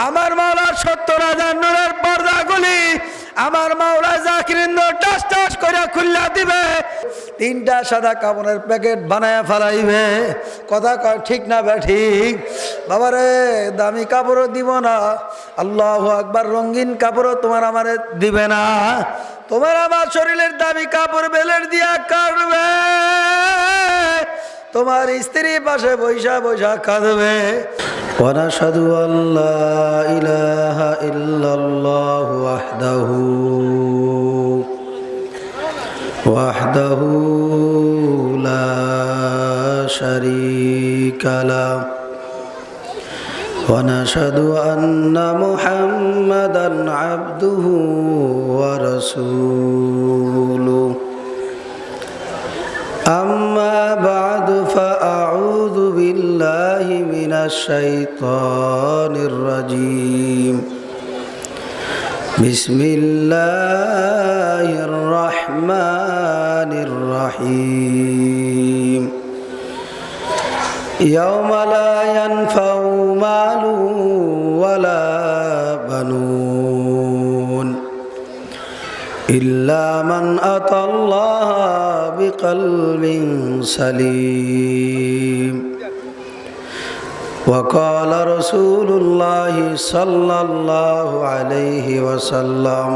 আমার মাওলার 70,000 নূরের পর্দাগুলি আমার মাওলা জাকিরিন টাস টাস করে খুললা দিবে, 3টা সাদা কাপড়ের প্যাকেট বানায় ফেলাইবে। কথা কয় ঠিক না বে ঠিক? বাবারে দামি কাপড়ও দিব না, আল্লাহু আকবার, রঙিন কাপড়ও তোমার আমারে দিবে না। তোমার আমার শরীরের দামি কাপড় বেলের দিয়া কাটবে, তোমার স্ত্রী পাশে বৈশা বৈশা কাঁদবে। ওয়ানাশহাদু আল্লা ইলাহা ইল্লাল্লাহু ওয়াহদাহু লা শারীকা লাহু ওয়ানাশহাদু আন্না মুহাম্মাদান আবদুহু ওয়া রাসূলুহু। أما بعد فأعوذ بالله من الشيطان الرجيم. بسم الله الرحمن الرحيم. يوم لا ينفع مال ولا بنون إلا من أتى الله بقلب سليم. وقال رسول الله صلى الله عليه وسلم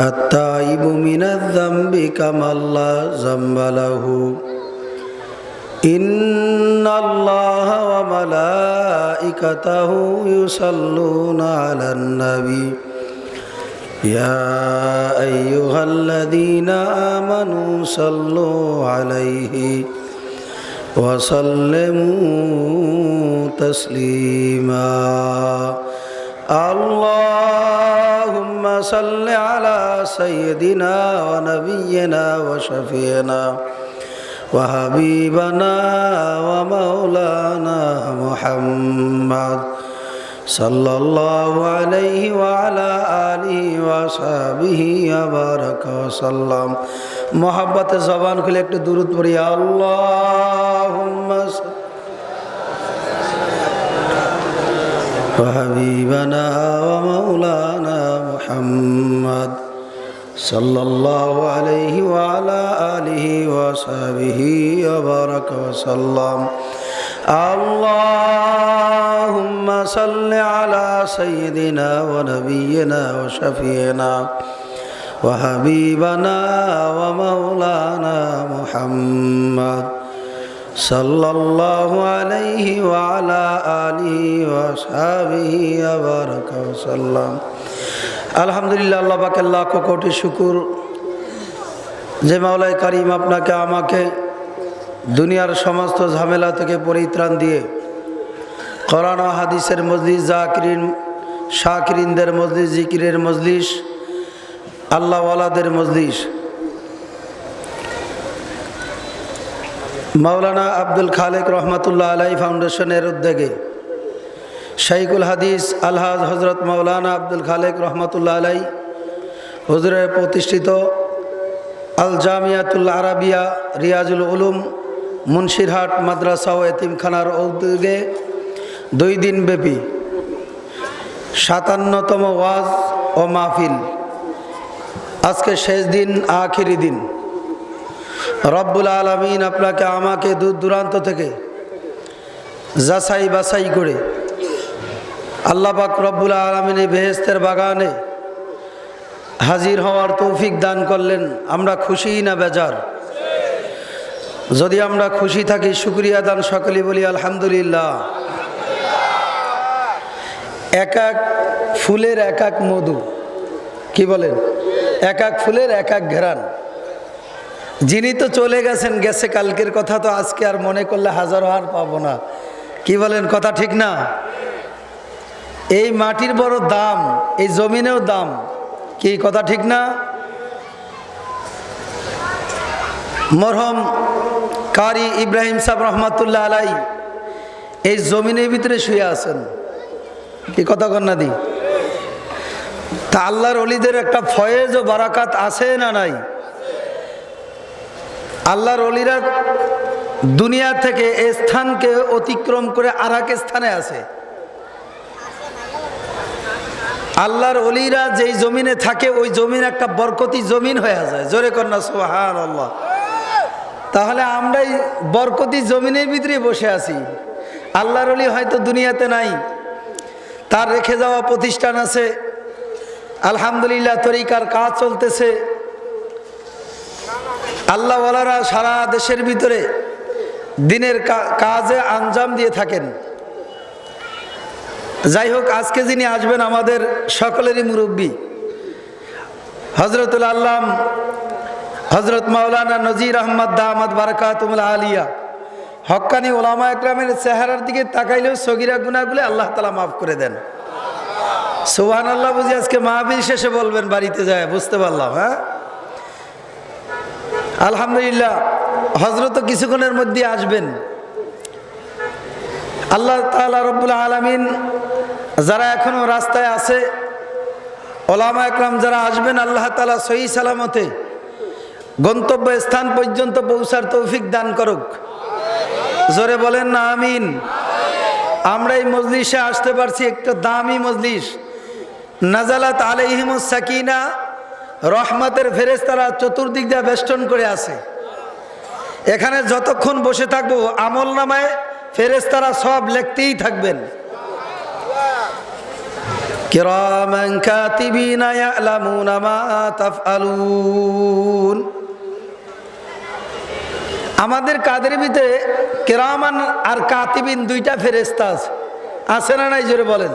التائب من الذنب كمن لا ذنب له إن الله وملائكته يصلون على النبي يا أيها الذين آمنوا صلوا عليه وسلموا تسليما. اللهم صل على سيدنا ونبينا وشفينا وحبيبنا ومولانا محمد صلى الله عليه وعلى آله وصحبه وبارك وسلم. मोहब्बत ज़बान खुले एक दुरूद पढ़ी अल्लाहुम्मा व हबीबना व मौलाना मुहम्मद सल्लल्लाहु अलैहि व अला आलिहि व सहबिहि व बारक व सल्लम. अल्लाहुम्मा सल्लि अला सय्यिदिना व नबिय्यिना व शफीना व हबीबना व मौलाना मुहम्मद सल्लल्लाहु अलैहि व अला आलिहि व सहबिहि व बारक व सल्लम. আলহামদুলিল্লাহ, আল্লাহ পাকের লাখো কোটি শুকুর যে মাওলাই কারিম আপনাকে আমাকে দুনিয়ার সমস্ত ঝামেলা থেকে পরিত্রাণ দিয়ে কোরআন ও হাদিসের মজলিস, জাকিরিন শাকিরিনদের মজলিস, জিকিরের মজলিস, আল্লাহওয়ালাদের মজলিস, মাওলানা আব্দুল খালেক রহমতুল্লাহ আলাই ফাউন্ডেশনের উদ্যোগে শাইখুল হাদিস আলহাজ হজরত মাওলানা আব্দুল খালেক রহমতুল্লাহ আলাই হুজুরের প্রতিষ্ঠিত আল জামিয়াতুল আরাবিয়া রিয়াজুল উলুম মুন্সিরহাট মাদ্রাসা ও এতিমখানার উদ্যোগে 2 দিন ব্যাপী 57তম ওয়াজ ও মাহফিল, আজকে শেষ দিন, আখিরি দিন। রব্বুল আলামিন আপনাকে আমাকে দূর দূরান্ত থেকে যাচাই বাছাই করে আল্লাহ পাক রব্বুল আলামিনের বেহেশতের বাগানে হাজির হওয়ার তৌফিক দান করলেন। আমরা খুশি না বেজার? যদি আমরা খুশি থাকি শুকরিয়া দান সকলেই বলি আলহামদুলিল্লাহ। এক এক ফুলের এক এক মধু, কি বলেন? এক এক ফুলের এক এক ঘ্রাণ। যিনি তো চলে গেছেন, গেছে কালকের কথা তো আজকে আর মনে করলে হাজারো আর পাবো না, কি বলেন? কথা ঠিক না? এই মাটির বড় দাম, এই জমিনেও দাম, কি কথা ঠিক না? মরহম কারি ইব্রাহিম সাহেব রহমাতুল্লাহ আলাই এই জমিনের ভিতরে শুয়ে আছেন, কি কথা কন্যা দি? তা আল্লাহর ওলিদের একটা ফয়েজ ও বারাকাত আছে না নাই? আল্লাহর ওলিরা দুনিয়া থেকে এই স্থানকে অতিক্রম করে আর এক স্থানে আছে। আল্লাহর ওলিরা যেই জমিনে থাকে ওই জমিন একটা বরকতি জমিন হয়ে যায়। জোরে কন্যা সুবহানাল্লাহ। তাহলে আমরাই বরকতি জমিনের ভিতরে বসে আছি। আল্লাহর ওলি হয়তো দুনিয়াতে নাই, তার রেখে যাওয়া প্রতিষ্ঠান আছে, আলহামদুলিল্লাহ তরিকার কাজ চলতেছে। আল্লাহ ওয়ালারা সারা দেশের ভিতরে দিনের কাজে আঞ্জাম দিয়ে থাকেন। যাই হোক, আজকে যিনি আসবেন আমাদের সকলেরই মুরব্বী হজরতুল আল্লাম হজরত মাওলানা নজির আহমদ দামাত বারাকাতুল আলিয়া, হক্কানি ওলামা একরামের চেহারার দিকে তাকাইলেও সগীরা গুনাহগুলো আল্লাহ তাআলা মাফ করে দেন। সুবহানাল্লাহ বুঝি আজকে মাহফিল শেষে বলবেন বাড়িতে যায়, বুঝতে পারলাম। হ্যাঁ, আলহামদুলিল্লাহ হজরত কিছুক্ষণের মধ্যে আসবেন। আল্লাহ তাআলা রব্বুল আলামিন যারা এখনো রাস্তায় আছে, ওলামা একরাম যারা আসবেন, আল্লাহ তাআলা সহি সালামতে গন্তব্য স্থান পর্যন্ত পৌঁছার তৌফিক দান করুক। জোরে বলেন না আমিন। আমরা এই মজলিসে আসতে পারছি, একটা দামি মজলিস। নাজালাত আলাইহিমুস সাকিনা, রহমতের ফেরেশতারা চতুর্দিক দিয়ে বেষ্টন করে আছে। এখানে যতক্ষণ বসে থাকবো আমল নামায় ফেরেশতারা সব লিখতেই থাকবেন। কিরামান কাতিবিনা ইয়ালামুনা মা তাফআলুন। আমাদের কাদের ভিতরে কিরামান আর কাতিবিন দুইটা ফেরেশতা আছে না নাই? জোরে বলেন।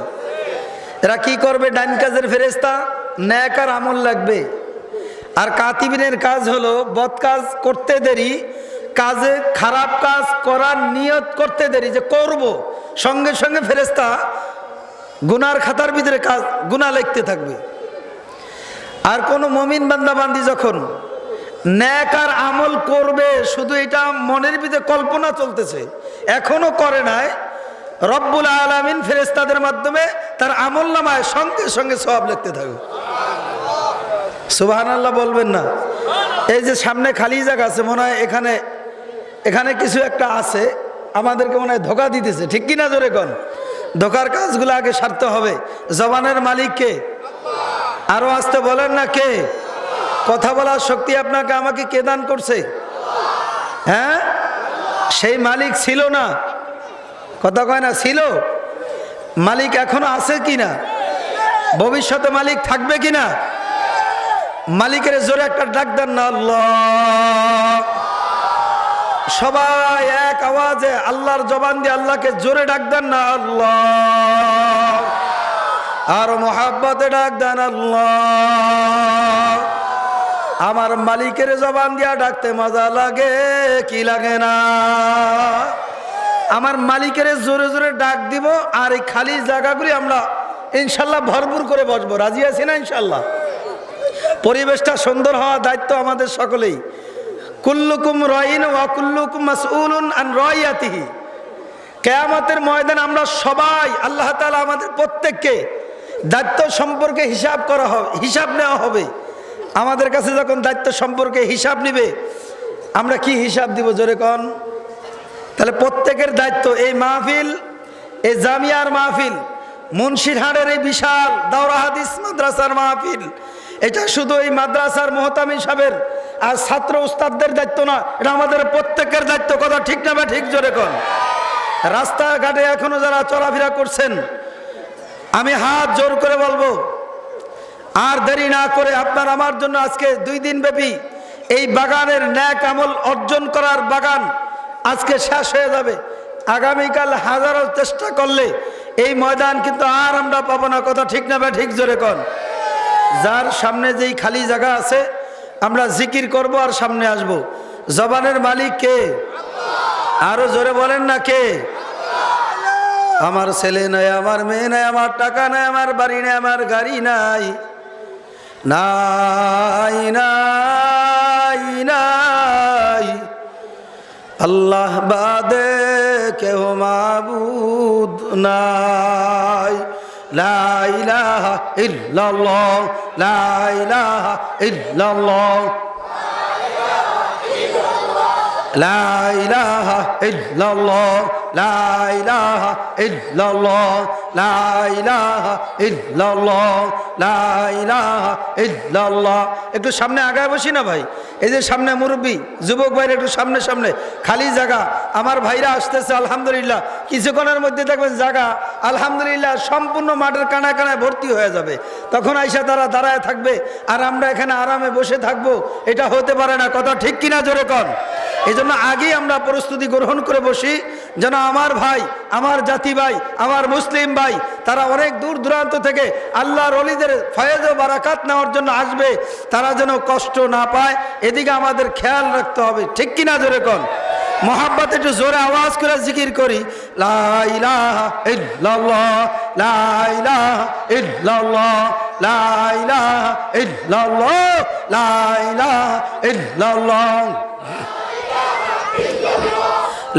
এরা কি করবে? ডান কাজের ফেরেশতা, নেক আর আমল লাগবে। আর কাতিবিনের কাজ হলো বদ কাজ করতে দেরি, কাজে খারাপ কাজ করার নিয়ত করতে দেরি যে করব, সঙ্গে সঙ্গে ফেরেশতা গুনার খাতার ভিতরে কাজ গুনাহ লিখতে থাকবে। আর কোন মুমিন বান্দা বান্দি যখন নেক আর আমল করবে, শুধু এটা মনের ভিতরে কল্পনা চলতেছে, এখনো করে নাই, রব্বুল আলামিন ফেরেশতাদের মাধ্যমে তার আমল নামায় সঙ্গে সঙ্গে সওয়াব লিখতে থাকবে। সুবহানাল্লাহ বলবেন না? এই যে সামনে খালি জায়গা আছে, মনে হয় এখানে কিছু একটা আছে, আমাদেরকে মনে হয় ধোঁকা দিতেছে, ঠিক কিনা? জোরে কোন। ধোঁকার কাজগুলো আগে সারতে হবে। জবানের মালিক কে? আরো আসতে বলেন না কে? কথা বলার শক্তি আপনাকে আমাকে কে দান করছে? হ্যাঁ, সেই মালিক ছিল না? কথা কয় না ছিল? মালিক এখনো আছে কিনা? ভবিষ্যতে মালিক থাকবে কিনা? মালিকের জোরে একটা ডাক দেন না আল্লাহ। সবাই এক আওয়াজে আল্লাহর জবান দিয়ে আল্লাহকে জোরে ডাক দেন না আল্লাহ। আর মোহাব্বতে ডাক দেন আল্লাহ। আমার মালিকের জবান দিয়া ডাকতে মজা লাগে কি লাগে না? আমার মালিকের জোরে জোরে ডাক দিব, আর এই খালি জায়গাগুলি আমরা ইনশাল্লাহ ভরপুর করে বসবো। রাজি আছি না ইনশাল্লাহ? পরিবেশটা সুন্দর হওয়া দায়িত্ব আমাদের সকলেই। কুল্লুকুম রাইন ওয়া কুল্লুকুম মাসউলুন আন রাইয়াতিহি। কিয়ামতের ময়দানে আমরা সবাই, আল্লাহ তাআলা আমাদের প্রত্যেককে দায়িত্ব সম্পর্কে হিসাব নেওয়া হবে। আমাদের কাছে যখন দায়িত্ব সম্পর্কে হিসাব নিবে, আমরা কি হিসাব দিব? জোরে কোন। তাহলে প্রত্যেকের দায়িত্ব। এই মাহফিল, এই জামিয়ার মাহফিল, মুন্সিরহাটের এই বিশাল দাওরা হাদিস মাদ্রাসার মাহফিল, এটা শুধু এই মাদ্রাসার মুহতামিম সাহেবের আর ছাত্র উস্তাদদের দায়িত্ব না, এটা আমাদের প্রত্যেকের দায়িত্ব। কথা ঠিক না? বা ঠিক? জোরে কোন। রাস্তাঘাটে এখনো যারা চলাফেরা করছেন, আমি হাত জোর করে বলবো, আর দেরি না করে আপনার আমার জন্য আজকে 2 দিন ব্যাপী এই বাগানের ন্যাক আমল অর্জন করার বাগান আজকে শেষ হয়ে যাবে। আগামীকাল হাজারো চেষ্টা করলে এই ময়দান কিন্তু আর আমরা পাবো না। কথা ঠিক না? বা ঠিক? জোরে কোন। যার সামনে যেই খালি জায়গা আছে আমরা জিকির করব আর সামনে আসব। জবানের মালিক কে? আরো জোরে বলেন না কে? আমার ছেলে নাই, আমার মেয়ে নাই, আমার টাকা নাই, আমার বাড়ি নাই, আমার গাড়ি নাই, নাই নাই নাই, আল্লাহ বাদে কেউ মাবুদ নাই। লা ইলাহা ইল্লাল্লাহ, লা ইলাহা ইল্লাল্লাহ, লা ইলাহা ইল্লাল্লাহ, লা ইলাহা ইল্লাল্লাহ লা ইলাহা ইল্লাল্লাহ লা ইলাহা ইল্লাল্লাহ। একটু সামনে আগায় বসি না ভাই, এই যে সামনে মুরব্বী যুবক ভাইরা একটু সামনে সামনে, খালি জায়গা, আমার ভাইরা আসতেছে আলহামদুলিল্লাহ। কিছুক্ষণের মধ্যে দেখবেন জায়গা আলহামদুলিল্লাহ সম্পূর্ণ মাঠের কানায় কানায় ভর্তি হয়ে যাবে, তখন আইসা তারা দাঁড়ায় থাকবে আর আমরা এখানে আরামে বসে থাকবো, এটা হতে পারে না। কথা ঠিক কিনা জোরে কন। এই জন্য আগেই আমরা প্রস্তুতি গ্রহণ করে বসি, যেন আমার ভাই, আমার জাতি ভাই, আমার মুসলিম ভাই, তারা অনেক দূর দূরান্ত থেকে আল্লাহর ওলিদের ফয়েজ ও বারাকাত নেওয়ার জন্য আসবে, তারা যেন কষ্ট না পায়, এদিকে আমাদের খেয়াল রাখতে হবে। ঠিক কিনা জোরে কন। মোহাব্বত একটু জোরে আওয়াজ করে জিকির করি, লা ইলাহা ইল্লাল্লাহ লা ইলাহা ইল্লাল্লাহ লা ইলাহা ইল্লাল্লাহ লা ইলাহা ইল্লাল্লাহ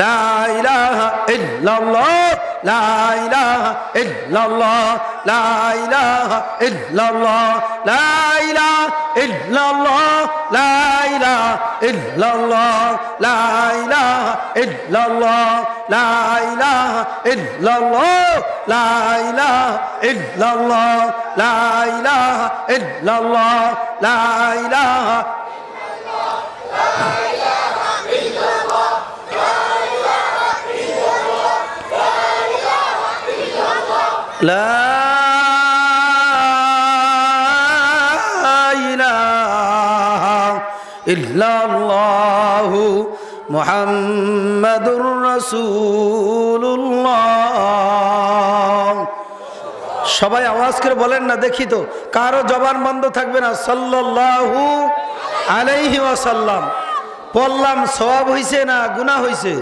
লা ইলাহা ইল্লাল্লাহ লা ইলাহা ইল্লাল্লাহ লা ইলাহা ইল্লাল্লাহ লা ইলাহা ইল্লাল্লাহ লা ইলাহা ইল্লাল্লাহ লা ইলাহা ইল্লাল্লাহ লা ইলাহা ইল্লাল্লাহ লা ইলাহা ইল্লাল্লাহ লা ইলাহা ইল্লাল্লাহ লা ইলাহা লা ইলাহা ইল্লাল্লাহু মুহাম্মাদুর রাসূলুল্লাহ। সবাই আওয়াজ করে বলেন না, দেখি তো কারো জবান বন্ধ থাকবে না। সাল্লাল্লাহু আলাইহি ওয়াসাল্লাম বললাম, সওয়াব হইছে না গুনাহ হইছে?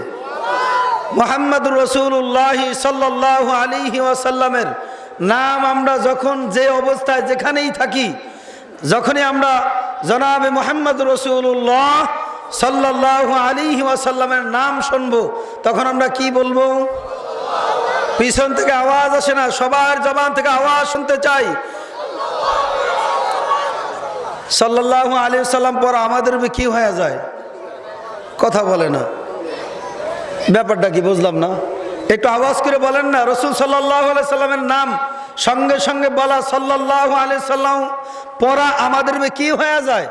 মুহাম্মাদুর রাসূলুল্লাহ সাল্লাল্লাহু আলাইহি ওয়াসাল্লামের নাম আমরা যখন যে অবস্থায় যেখানেই থাকি, যখনই আমরা জনাবে মুহাম্মাদুর রাসূলুল্লাহ সাল্লাল্লাহু আলাইহি ওয়াসাল্লামের নাম শুনবো, তখন আমরা কি বলবো? পিছন থেকে আওয়াজ আসে না, সবার জবান থেকে আওয়াজ শুনতে চাই। সাল্লাল্লাহু আলাইহি ওয়াসাল্লাম পর আমাদের কি হয়ে যায়? কথা বলে না, ব্যাপারটা কি বুঝলাম না, একটু আওয়াজ করে বলেন না। রাসূল সাল্লাল্লাহু আলাইহি সাল্লামের নাম সঙ্গে সঙ্গে বলা, সাল্লাল্লাহু আলাইহি সাল্লাম পড়া আমাদের কি হয়ে যায়?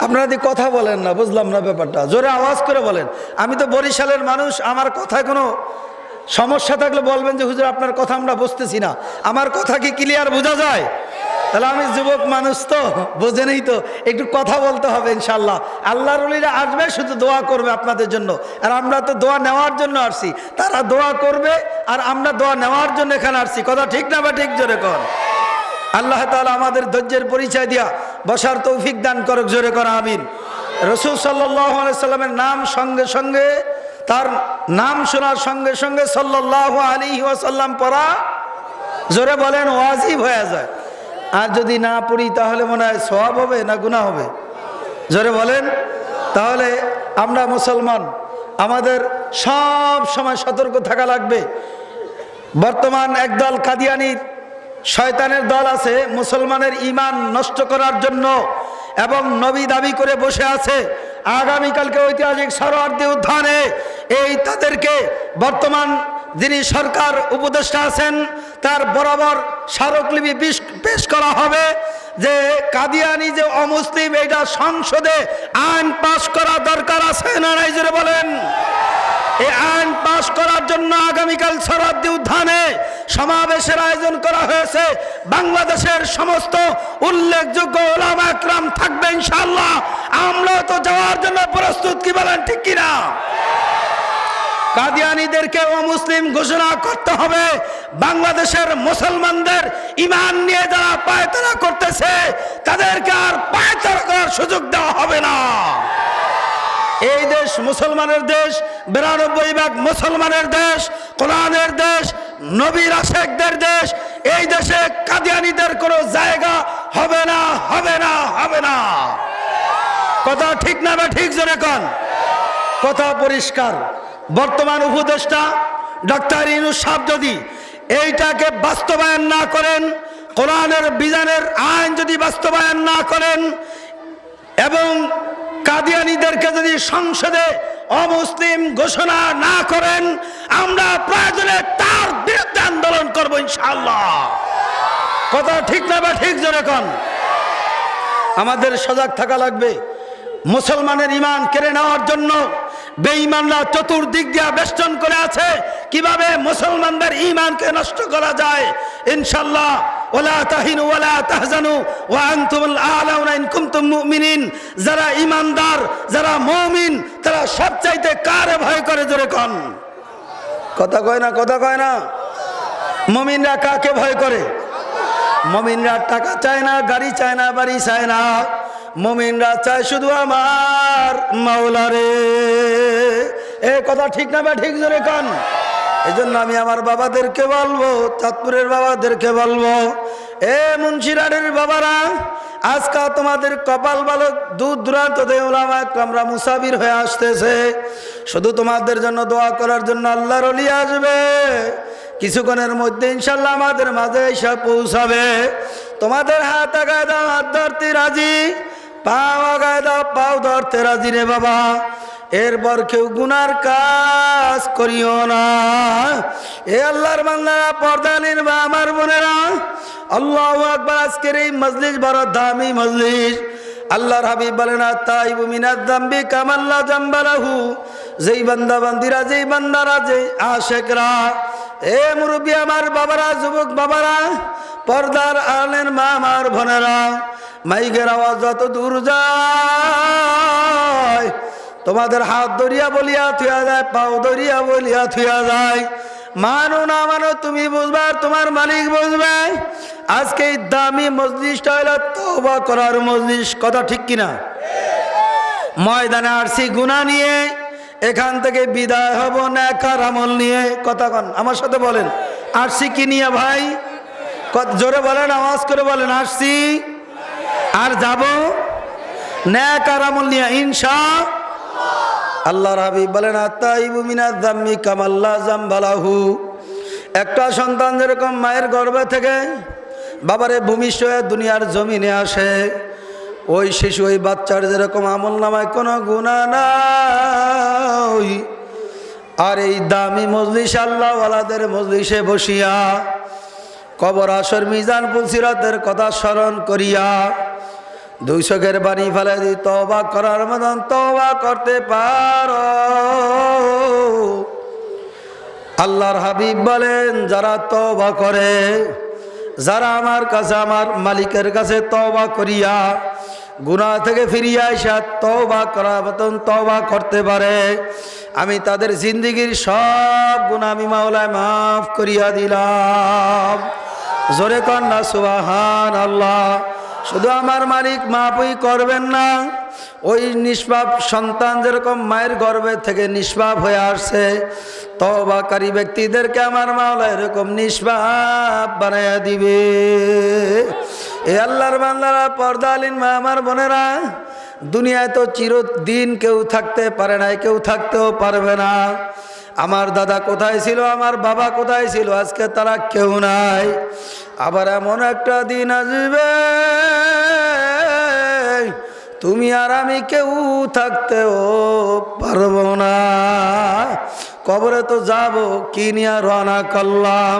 আপনারা যদি কথা বলেন না, বুঝলাম না ব্যাপারটা, জোরে আওয়াজ করে বলেন। আমি তো বরিশালের মানুষ, আমার কথায় কোনো সমস্যা থাকলে বলবেন যে হুজুর আপনার কথা আমরা বুঝতেছি না। আমার কথা কি ক্লিয়ার বোঝা যায়? তাহলে আমি যুবক মানুষ তো বোঝেনই তো, একটু কথা বলতে হবে ইনশাল্লাহ। আল্লাহর ওলিরা আসবে, শুধু দোয়া করবে আপনাদের জন্য, আর আমরা তো দোয়া নেওয়ার জন্য আসছি। তারা দোয়া করবে আর আমরা দোয়া নেওয়ার জন্য এখানে আসছি। কথা ঠিক না বা ঠিক জোরে কর। আল্লাহ তাআলা আমাদের ধৈর্যের পরিচয় দিয়া বসার তৌফিক দান করুক, জোরে কর আমিন। রাসূল সাল্লাল্লাহু আলাইহি সাল্লামের নাম সঙ্গে সঙ্গে, তার নাম শোনার সঙ্গে সঙ্গে সাল্লাল্লাহু আলাইহি ওয়াসাল্লাম পড়া, জোরে বলেন, ওয়াজিব হয়ে যায়। আর যদি না পড়ি তাহলে মনে হয় সওয়াব হবে না গুনাহ হবে? জোরে বলেন। তাহলে আমরা মুসলমান, আমাদের সব সময় সতর্ক থাকা লাগবে। বর্তমান একদল কাদিয়ানির শয়তানের দল আছে মুসলমানের ঈমান নষ্ট করার জন্য, এবং নবী দাবি করে বসে আছে। আগামীকালকে ঐতিহাসিক সরোয়ার্দী উদ্যানে এই তাদেরকে বর্তমান যিনি সরকার উপদেষ্টা আছেন তার বরাবর স্মারকলিপি পেশ করা হবে যে কাদিয়ানি যে অমুসলিম, এটা সংসদে আইন পাশ করা দরকার আছে না নাই? জোরে বলেন। এই আইন পাশ করার জন্য আগামীকাল সরোয়ার্দী উদ্যানে সমাবেশের আয়োজন করা হয়েছে। বাংলাদেশের সমস্ত উল্লেখযোগ্য উলামা একরাম থাকবে ইনশাআল্লাহ। আমরা তো যাওয়ার জন্য প্রস্তুত, কি বলেন ঠিক কিনা? কাদিয়ানীদেরকে অমুসলিম ঘোষণা করতে হবে। বাংলাদেশের মুসলমানদের ঈমান নিয়ে যারা পায়তারা করতেছে তাদেরকে আর পায়তারা করার সুযোগ দেওয়া হবে না। এই দেশ মুসলমানের দেশ, 92% মুসলমানের দেশ, কোরআনের দেশ, নবীর আশেকদের দেশ। এই দেশে কাদিয়ানীদের কোনো জায়গা হবে না, হবে না, হবে না। কথা ঠিক না বা ঠিক জোরে কোন? কথা পরিষ্কার। বর্তমান উপদেষ্টা ডক্টর ইউনূস সাহেব যদি এইটাকে বাস্তবায়ন না করেন, কোরআনের বিধানের আইন যদি বাস্তবায়ন না করেন, এবং কাদিয়ানীদেরকে যদি সংসদে অমুসলিম ঘোষণা না করেন, আমরা প্রয়োজনে তার বিরুদ্ধে আন্দোলন করব ইনশাআল্লাহ। কথা ঠিক না বা ঠিক জোরে কোন? আমাদের সজাগ থাকা লাগবে। মুসলমানের ঈমান কেড়ে নেওয়ার জন্য বেঈমানরা চতুর্দিক দিয়ে বেষ্টন করে আছে, কিভাবে মুসলমানদের ঈমানকে নষ্ট করা যায়। ইনশাআল্লাহ ওয়ালা তাহিনু ওয়ালা তাহজানু ওয়া আনতুমুল আ'লাউনা ইন কুনতুম মুমিনিন। যারা ঈমানদার, যারা মুমিন, তারা সবচাইতে কারে ভয় করে জোরে কোন? কথা কয় না, কথা কয় না। মুমিনরা কাকে ভয় করে? মুমিনরা টাকা চায় না, গাড়ি চায় না, বাড়ি চায় না। মুমিনরা চায় শুধু আমার মাওলারে। এ কথা ঠিক না বা ঠিক জোরে কোন? এই জন্য আমি আমার বাবাদেরকে বলবো, চাঁদপুরের বাবাদেরকে বলবো, এ মুন্সিরাটের বাবারা, আজকে তোমাদের কপাল ভালো, দূর দূরান্ত থেকে উলামা একরামরা মুসাফির হয়ে আসতেছে। শুধু তোমাদের জন্য দোয়া করার জন্য আল্লাহর ওলি আসবে। কিছুক্ষণের মধ্যে ইনশাল্লাহ আমাদের মাঝে এসে পৌঁছাবে। তোমাদের হাত আগায় দাও, হাত ধরতে রাজি, পাও আগায় দাও, পাও ধরতে রাজি রে বাবা। এরপর কেউ গুনার কাজ করিও না। এ আল্লাহর বান্দারা, পর্দানির বা আমার বোনেরা, আল্লাহু আকবার। আজকের এই মজলিস বড় দামি মজলিস। আল্লাহর হাবিব বলেন, তাইবু মিনাজ যামবি কামাল্লা জামবালাহু। যেই বান্দা বান্দিরা, যেই বান্দারা, যেই আশেকরা, এ মুরব্বী আমার বাবারা, যুবক বাবারা, পর্দার আলের মা আমার বোনেরা, মাইকের আওয়াজ যত দূর যায়, তোমাদের হাত ধরিয়া বলিয়া থুয়া যায়, পাও ধরিয়া বলিয়া থুয়া যায়। মানো না মানো, তুমি বুঝবা, তোমার মালিক বুঝবে। আজকে এই দামি মজলিসটা হলো তওবা করার মজলিস। কথা ঠিক কিনা? ময়দানে আসছি গুনাহ নিয়ে, এখান থেকে বিদায় হব নেকার আমল নিয়ে। কথা কন, আমার সাথে বলেন, আসছি কি নিয়ে ভাই? জোরে বলেন, আওয়াজ করে বলেন, আসছি আর যাব নেকার আমল নিয়ে ইনশাআল্লাহ। আল্লাহর হাবিব বলেন, আতাইবু মিনাজ যামমি কামাল্লা জামবালাহু। একটা সন্তান যেরকম মায়ের গর্ভে থেকে বাবারে ভূমিষ্ঠ হয়ে দুনিয়ার জমিনে আসে, ওই শিশু, ওই বাচ্চার যেরকম আমল নামায় কোনো গুনাহ নাই। আর এই দামি মজলিস, আল্লাহ ওয়ালাদের মজলিসে বসিয়া কবর, আসর, মিজান, পুলসিরাতের কথা স্মরণ করিয়া দুই চোখের বাণী ফেলে দি তওবা করার মতন তওবা করতে পারো। আল্লাহর হাবিব বলেন, যারা তওবা করে, যারা আমার কাছে, আমার মালিকের কাছে তওবা করিয়া গুনাহ থেকে ফিরিয়া এসে তওবা করার মতন তওবা করতে পারে, আমি তাদের জিন্দেগির সব গুনাহ আমি মাওলায় মাফ করিয়া দিলাম। জোরে কন্যা সুবহানাল্লাহ। শুধু আমার মালিক মাফই করবেন না, ওই নিষ্পাপ সন্তান যেরকম মায়ের গর্ভে থেকে নিষ্পাপ হয়ে আসছে, তওবাকারী ব্যক্তিদেরকে আমার মাওলা এরকম নিষ্পাপ বানাইয়া দিবে। এ আল্লাহর বান্দারা, পর্দালিন মা আমার বোনেরা, দুনিয়ায় তো চিরদিন কেউ থাকতে পারে না, কেউ থাকতেও পারবে না। আমার দাদা কোথায় ছিল, আমার বাবা কোথায় ছিল, আজকে তারা কেউ নাই। আবার এমন একটা দিন আসবে, তুমি আর আমি কেউ থাকতেও পারবো না। কবরে তো যাব, কি নিয়ে রওনা করলাম।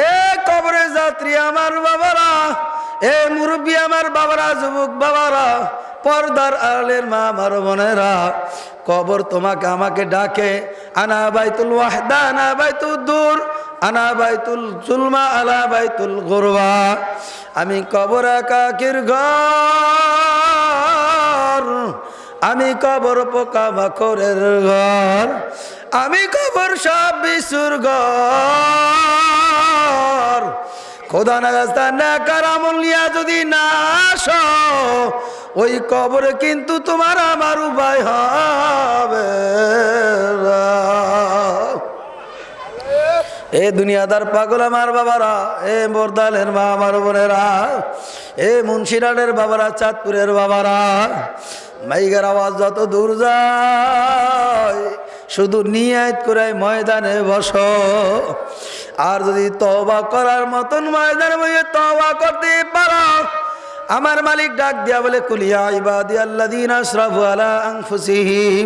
এ কবরে যাত্রী আমার বাবারা, এ মুরব্বী আমার বাবারা, যুবক বাবারা, পর্দার আলের মা আমার বোনেরা, কবর তোমাকে আমাকে ডাকে। আনা বাইতুল ওয়াহদা, আনা বাইতুল দূর, আনা বাইতুল জুলমা, আলা বাইতুল গুরবা। আমি কবর একাকির ঘর, আমি কবর পোকা মাকড়ের ঘর, আমি কবর সব বিশুর ঘর। খোদা না রাস্তা না কারামল নিয়া যদি না আসো, ওই কবরে কিন্তু তোমার আমার উপায় হবে। এ দুনিয়াদার পাগল আমার বাবারা, এ বরদালের মা আমার বোনেরা, এ মুন্সিরাটের বাবারা, চাঁদপুরের বাবারা, মাইকের আওয়াজ যত দূর যায়, শুধু নিয়ত করে ময়দানে বসো। আর যদি তওবা করার মতন ময়দানে বসে তওবা করতে পারো, আমার মালিক ডাক দিয়া বলে, কুলিয়া ইবাদি আল্লাযীনা আসরাফু আলা আনফুসিহিম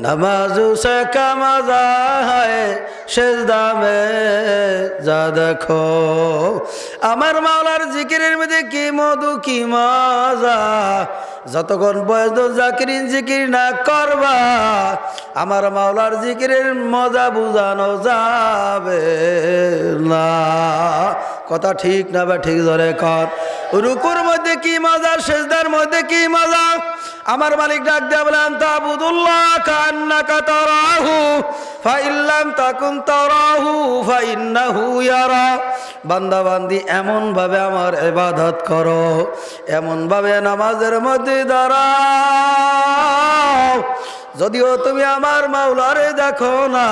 नमाजू से क्या मजा है सेजदा में जा देखो আমার মাওলার জিকিরের মধ্যে কি মধু কি মজা যতক্ষণ পর্যন্ত জাকিরিন জিকির না করবা আমার মাওলার জিকিরের মজা বুঝানো যাবে না কথা ঠিক না বা ঠিক ধরে কর রুকুর মধ্যে কি মজা সিজদার মধ্যে কি মজা আমার মালিক ডাক দেয়া বলেন তাবুদুল্লাহ কান্নাকা তারাহু ফাইল্লাম তাকুন তারাহু ফাইন্নাহু ইয়ারা বান্দা বান্দি এমন ভাবে আমার ইবাদত করো এমন ভাবে নামাজের মধ্যে দাঁড়াও যদিও তুমি আমার মাওলারে দেখো না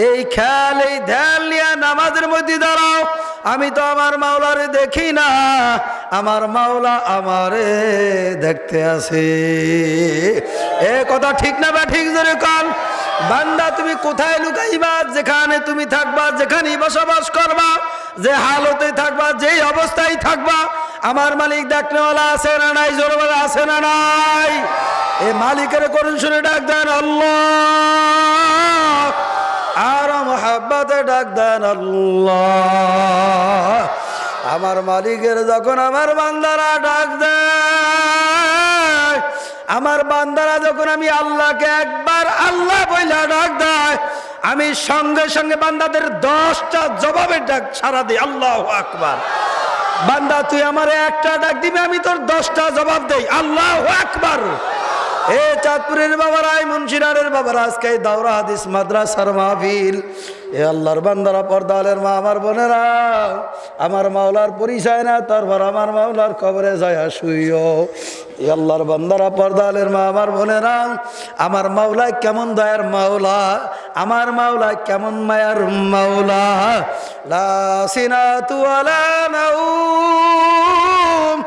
এই খেয়াল এই ধ্যান নিয়ে নামাজের মধ্যে দাঁড়াও আমি তো আমার মাওলারে দেখি না আমার মাওলা আমারে দেখতে আছে এ কথা ঠিক না বা ঠিক জোরে কান বান্দা তুমি কোথায় লুকাইবা যেখানে তুমি থাকবা যেখানেই বসবাস করবা যে হালতে থাকবা যেই অবস্থায় থাকবা আমার মালিক দেখনেওয়ালা আছে না নাই জোরে বলে আছে না নাই এ মালিকের করুণ শুনে ডাক দেন আল্লাহ আর মোহাব্বতে ডাক দেন আল্লাহ আমার মালিকের যখন আমার বান্দারা ডাক দেয় আমার বান্দারা যখন আমি আল্লাহকে একবার আল্লাহ বইলা ডাক দেয় আমি সঙ্গে সঙ্গে বান্দাদের 10টা জবাবের ডাক ছাড়া দিই আল্লাহু আকবার বান্দা তুই আমার একটা ডাক দিবি আমি তোর 10টা জবাব দেই আল্লাহু আকবার এ চাঁদপুরের বাবারা মুন্সিরারের বাবারা আজকে দাওরা হাদিস মাদ্রাসার মাহফিল এ আল্লাহর বান্দারা পর্দালের মা আমার বোনেরা আমার মাওলার পরিচয় না তারপর আমার মাওলার কবরে যায় শুইও এ আল্লাহর বান্দারা পর্দালের মা আমার বোনেরা আমার মাওলা কেমন দয়ার মাওলা আমার মাওলা কেমন মায়ার মাওলা লা সিনাতু ওয়ালা নাউম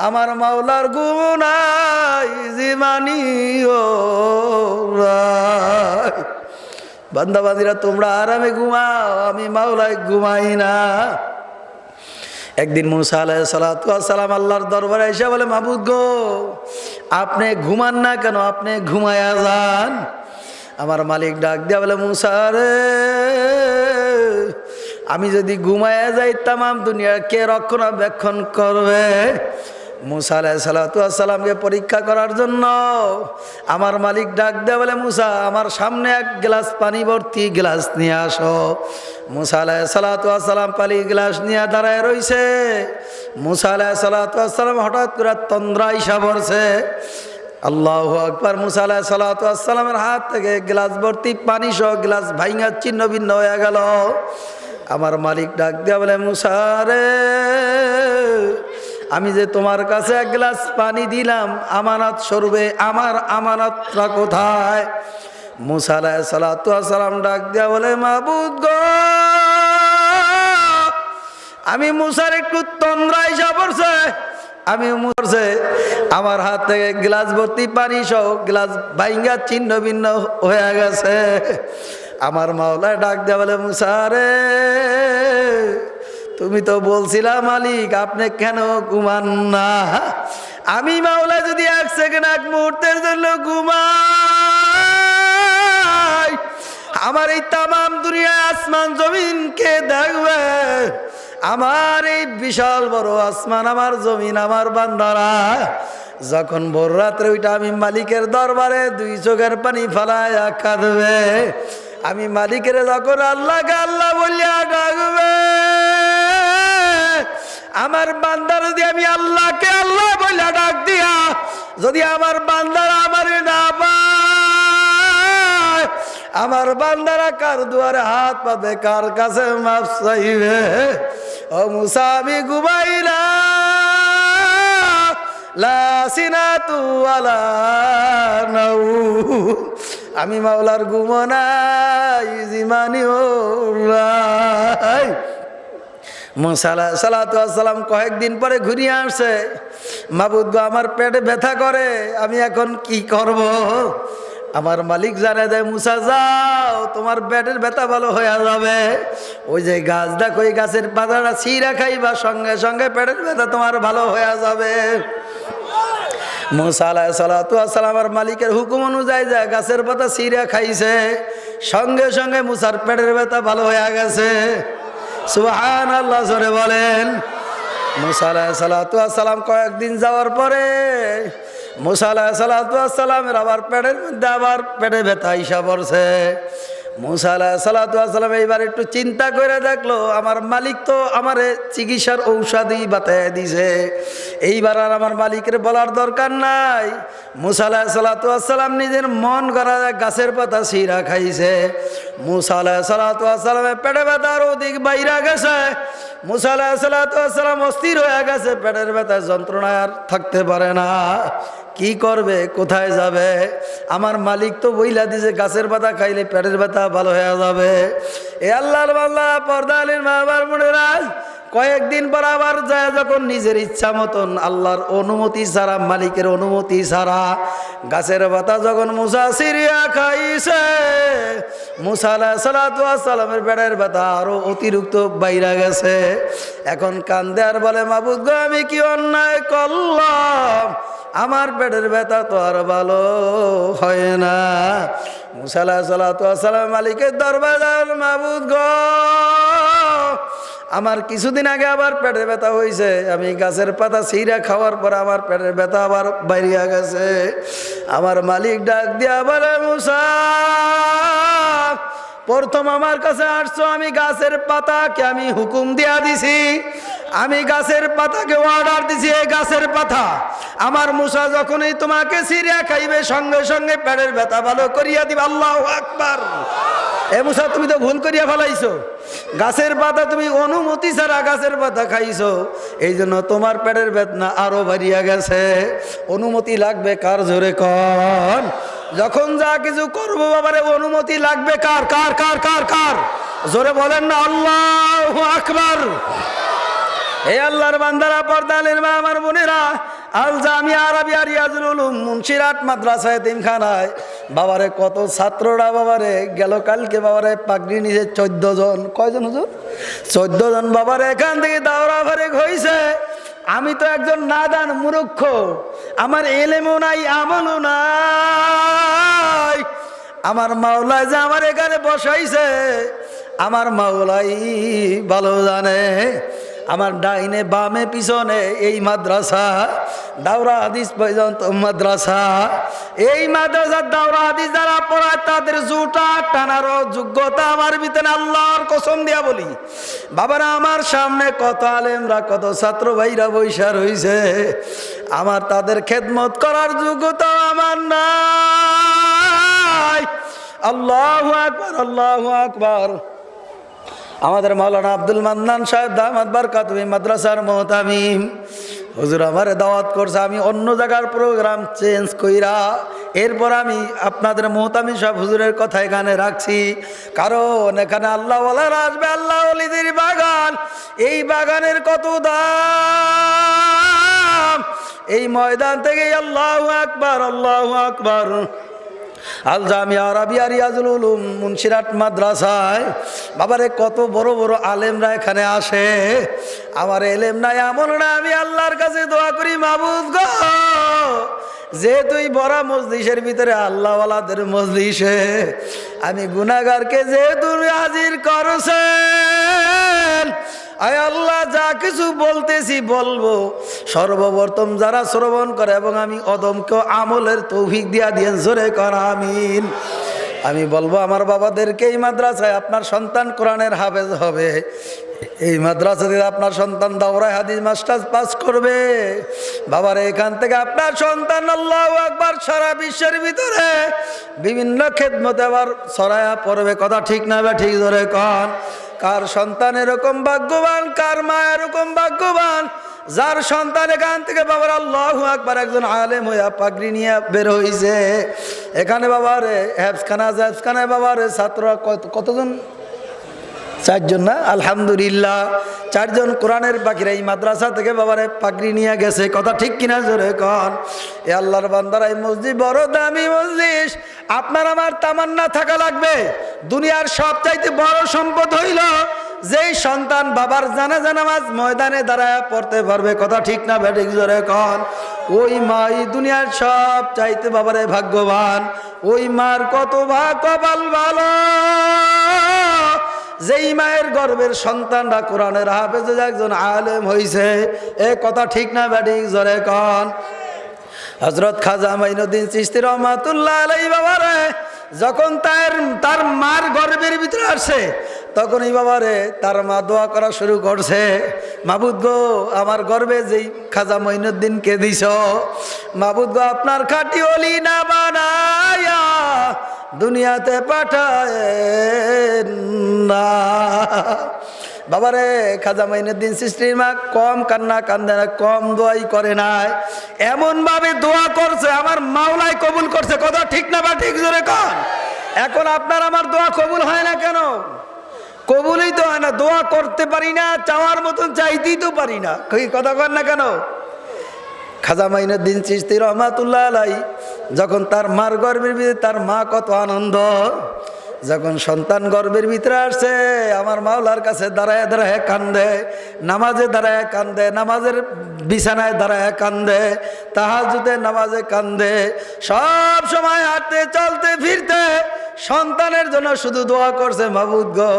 আমার মাওলার গুনাই জিমানিও বান্দা বান্দিরা তোমরা আরামে ঘুমাও আমি মাওলায় ঘুমাই না একদিন মুসা আলাইহিস সালাতু ওয়াস সালাম আল্লাহর দরবারে এসে বলে মাবুদ গো আপনি ঘুমান না কেন আপনি ঘুমায়া যান আমার মালিক ডাক দিয়া বলে মুসা রে আমি যদি ঘুমায়া যাই তামাম দুনিয়ার কে রক্ষণাবেক্ষণ করবে মুসা আলাইহিস সালাতু ওয়াস সালামকে পরীক্ষা করার জন্য আমার মালিক ডাক দেয়া বলে মুসা আমার সামনে এক গ্লাস পানি ভর্তি গ্লাস নিয়ে আসো মুসা আলাইহিস সালাতু ওয়াস সালাম পানি গ্লাস নিয়ে দাঁড়ায় রইছে মুসা আলাইহিস সালাতু ওয়াস সালাম হঠাৎ করে তন্দ্রা আইসা পড়ছে আল্লাহু আকবার মুসা আলাইহিস সালাতু ওয়াস সালামের হাত থেকে গ্লাস ভর্তি পানি সহ গ্লাস ভাঙা ছিন্ন ভিন্ন হয়ে গেল আমার মালিক ডাক দেয়া বলে মুসা রে আমি যে তোমার কাছে এক গ্লাস পানি দিলাম আমানত স্বরূপে আমার আমানতটা কোথায় মুসা আলাইহিস সালাতু ওয়াস সালাম ডাক দেয়া বলে মাবুদ গো আমি মুসার একটু তন্দ্রা আইসা পড়ছে আমি মুসে আমার হাত থেকে গ্লাস ভর্তি পানি সহ গ্লাস ভাঙা ছিন্ন ভিন্ন হয়ে গেছে আমার মাওলা ডাক দেয়া বলে মুসা রে তুমি তো বলছিলা মালিক আপনি কেন ঘুমান না আমি মাওলা যদি এক সেকেন্ড এক মুহূর্তের জন্য ঘুমাই আমার এই তামাম দুনিয়া আসমান জমিন কে দেখবে আমার এই বিশাল বড় আসমান আমার জমিন আমার বান্দারা যখন ভোর রাত্রে ওইটা আমি মালিকের দরবারে 2 চোখের পানি ফালায়া কাঁদবে আমি মালিকের যখন আল্লাহকে আল্লাহ বলিয়া ডাকবে আমার বান্দার যদি আমি আল্লাহকে আল্লাহ বলিয়া ডাক দিয়া যদি আমার বান্দারা আমারে না পায় আমার বান্দারা কার দুয়ারে হাত পাবে কার কাছে মাফ চাইবে ও মুসা আমি ঘুমাইলাম লা সিনাতু ওয়ালা নাউম আমি মাওলার ঘুমো নাই জিমানিও নাই মুসা আলাইহিস সালাতু ওয়াস সালাম কয়েকদিন পরে ঘুরিয়ে আসছে মাবুদ গো আমার পেটে ব্যথা করে আমি এখন কি করব আমার মালিক জানে দেয় মুসা যাও তোমার পেটের ব্যথা ভালো হয়ে যাবে ওই যে গাছ দেখো ওই গাছের পাতাটা ছিঁড়া খাইবা সঙ্গে সঙ্গে পেটের ব্যথা তোমার ভালো হয়ে যাবে মুসা আলাইহিস সালাতু ওয়াস সালামের মালিকের হুকুম অনুযায়ী যায় গাছের পাতা ছিঁড়ে খাইছে, সঙ্গে সঙ্গে মুসার পেটের ব্যথা ভালো হয়ে গেছে। সুবহানাল্লাহ, জোরে বলেন। মুসা আলাইহিস সালাতু ওয়াস সালাম কয়েকদিন যাওয়ার পরে মুসা আলাইহিস সালাতু ওয়াস সালামের আবার পেটের মধ্যে আবার পেটে ব্যথা আইসা পড়ছে। মুসা আলাইহিস সালাতু ওয়াস সালাম এইবার একটু চিন্তা করে দেখলো, আমার মালিক তো আমারে চিকিৎসার ঔষধই বাতায় দিছে, এইবার আর আমার মালিকের বলার দরকার নাই। মুসা আলাইহিস সালাতু ওয়াস সালাম নিজের মন করা গাছের পাতা ছিঁড়া খাইছে। মুসা আলাইহিস সালাতু ওয়াস সালামের পেটে ব্যথা আরো অধিক বাইরা গেছে। মুসা আলাইহিস সালাতু ওয়াস সালাম অস্থির হয়ে গেছে, পেটের ব্যথার যন্ত্রণায় আর থাকতে পারে না। কি করবে, কোথায় যাবে? আমার মালিক তো বইলা দিছে গাছের পাতা খাইলে পেটের ব্যথা ভালো হয়ে যাবে। এ আল্লাহর বান্দা, পর্দালির মা বাবার বোনেরা, কয়েকদিন পর আবার যায় যখন নিজের ইচ্ছা মতন আল্লাহর অনুমতি ছাড়া, মালিকের অনুমতি ছাড়া গাছের পাতা যখন মুসা ছিঁড়িয়া খাইছে, মুসা আলাইহিস সালাতু ওয়াস সালামের পেটের ব্যথা আরো অতিরিক্ত বাইরা গেছে। এখন কান্দে আর বলে, মাবুদ গো, আমি কি অন্যায় করলাম? আমার পেটের ব্যথা তো আর ভালো হয় না। মুসা আলাইহিস সালাতু ওয়াস সালাম মালিকের দরবারে, মাবুদ গো, আমার কিছুদিন আগে আবার পেটের ব্যথা হয়েছে, আমি গাছের পাতা ছিঁড়া খাওয়ার পর আমার পেটের ব্যথা আবার বাইরিয়া গেছে। আমার মালিক ডাক দিয়া বলে, মুসা, প্রথম আমার কাছে আসছো, আমি গাছের পাতাকে আমি হুকুম দিয়া দিছি, আমি গাছের পাতাকে অর্ডার দিছি, এই গাছের পাতা আমার মুসা যখনই তোমাকে ছিঁড়া খাইবে সঙ্গে সঙ্গে পেটের ব্যথা ভালো করিয়া দিবে। আল্লাহু আকবার। এ মুসা, তুমি তো ভুল করিয়া ফেলাইছো, গাছের পাতা তুমি অনুমতি ছাড়া গাছের পাতা খাইছো, এই জন্য তোমার পেটের বেদনা আরো বাড়িয়া গেছে। অনুমতি লাগবে কার? জোরে কর। যখন যা কিছু করবো বাবারে অনুমতি লাগবে কার? কার কার কার কার? জোরে বলেন না, আল্লাহু আকবার। এই আল্লাহর বান্দারা, পর্দালের মা আমার বোনেরা, আল জামিয়া আরাবিয়া রিয়াজুল উলুম মুন্সিরাত মাদ্রাসা এতিমখানায় বাবারে কত ছাত্ররা বাবারে গেল কালকে বাবারে পাগড়ি নিছে 14 জন। কয়জন হুজুর? 14 জন বাবারে এখান থেকে দাওরা ফারেক হইছে। আমি তো একজন নাদান মূর্খ, আমার এলেমও নাই, আমলও নাই। আমার মাওলা যে আমার এখানে বসাইছে, আমার মাওলাই ভালো জানে। আমার ডাইনে বামে পিছনে এই মাদ্রাসা, দাওরা হাদিস পর্যন্ত মাদ্রাসা। এই মাদ্রাসার দাওরা হাদিস যারা পড়ায় তাদের জুটা টানারও যোগ্যতা আমার ভিতরে, আল্লাহর কসম দিয়া বলি বাবারা, আমার সামনে কত আলেমরা, কত ছাত্র ভাইরা বৈশা রইছে, আমার তাদের খেদমত করার যোগ্যতা আমার নাই। আল্লাহু আকবার, আল্লাহু আকবার। আমাদের মাওলানা আব্দুল মান্নান সাহেব দামাত বারকাতুহু মাদ্রাসার মুহতামিম হুজুর আমারে দাওয়াত করছে, আমি অন্য জায়গার প্রোগ্রাম চেঞ্জ কইরা এরপর আমি আপনাদের মুহতামিম সাহেব হুজুরের কথা এখানে রাখছি, কারণ এখানে আল্লাহ ওয়ালারা আসবে, আল্লাহ ওলিদের বাগান। এই বাগানের কত দাম! এই ময়দান থেকে আল্লাহু আকবার, আল্লাহু আকবার। আল জামিয়া আরাবিয়া রিয়াজুল উলুম মুন্সিরাত মাদ্রাসায় বাবারে কত বড় বড় আলেমরা এখানে আসে। আমার এলেম নাই এমন না, আমি আল্লাহর কাছে দোয়া করি, মাবুদ গো, যে তুই বড় মজলিসের ভিতরে আল্লাহওয়ালাদের মজলিসে আমি গুনাহগারকে যে তুমি হাজির করছেন, আয় আল্লাহ, যা কিছু বলতেছি বলবো, সর্বপ্রথম যারা শ্রবণ করে এবং আমি অদমকেও আমলের তৌফিক দিয়া দিয়ে জোরে কর আমিন। আমি বলবো আমার বাবাদেরকে, এই মাদ্রাসায় আপনার সন্তান কোরআনের হাফেজ হবে, এই মাদ্রাসাতে আপনার সন্তান দাওরায়ে হাদিস মাস্টার্স পাস করবে, বাবার এখান থেকে আপনার সন্তান আল্লাহু আকবার সারা বিশ্বের ভিতরে বিভিন্ন খেদমতে আবার ছড়ায়া পড়বে। কথা ঠিক না বা ঠিক? ধরে কন, কার সন্তান এরকম ভাগ্যবান, কার মা এরকম ভাগ্যবান, যার সন্তান এখান থেকে বাবার আল্লাহু আকবার একজন আলেম হইয়া পাগড়ি নিয়ে বের হইছে। এখানে বাবারে হেফজখানায় বাবারে ছাত্ররা কতজন? 4 জন না? আলহামদুলিল্লাহ, 4 জন কোরআনের পাখিরা এই মাদ্রাসা থেকে বাবারে পাগড়ি নিয়ে গেছে। কথা ঠিক কিনা? জোরে কন। এ আল্লাহর বান্দারা, এই মসজিদ বড় দামি মসজিদ, আপনার আমার তামান্না থাকা লাগবে, দুনিয়ার সবচাইতে বড় সম্পদ হইল যেই সন্তান বাবার জানাজা নামাজ ময়দানে দাঁড়ায় পড়তে পারবে, কথা ঠিক না বেঠিক জোরে কন, ওই মাই দুনিয়ার সব চাইতে বাবারে ভাগ্যবান। ওই মার কত কপাল ভালো, যেই মায়ের গর্ভের সন্তানরা কোরআনের হাফেজ একজন আলেম হইছে। এ কথা ঠিক না বেঠিক জোরে কন। হযরত খাজা মাইনুদ্দিন চিশতি রহমাতুল্লাহ আলাইহি বাবারে যখন তার মার গর্ভের ভিতরে আসে, তখন এই বাবারে তার মা দোয়া করা শুরু করছে, মাবুদ গো আমার গর্ভে যেই খাজা মাইনুদ্দিনকে দিছ, মাবুদ গো আপনার খাঁটি ওলি না বানায়া দুনিয়াতে পাঠায় না। বাবারে খাজা মাইনুদ্দিন চিশতির মা কম কান্না কান্দে না, কম দোয়াই করে নাই, এমন ভাবে দোয়া করছে আমার মাওলাই কবুল করছে, কথা ঠিক না বা ঠিক জোরে কন। এখন আপনার আমার দোয়া কবুল হয় না কেন? কবুলই তো হয় না, দোয়া করতে পারি না, চাওয়ার মতন চাইতেই তো পারি না, কথা কন না কেন? খাজা মাইনুদ্দিন চিশতি রহমাতুল্লাহ আলাইহি যখন তার মার গর্ভের ভিতরে, তার মা কত আনন্দ, যখন সন্তান গর্ভের ভিতরে আসছে আমার মাওলার কাছে দাঁড়ায় দাঁড়ায় কান্দে, নামাজে দাঁড়ায় কান্দে, নামাজের বিছানায় দাঁড়ায় কান্দে, তাহাজ্জুদে নামাজে কান্দে, সব সময় হাঁটতে চলতে ফিরতে সন্তানের জন্য শুধু দোয়া করছে, মাবুদ গো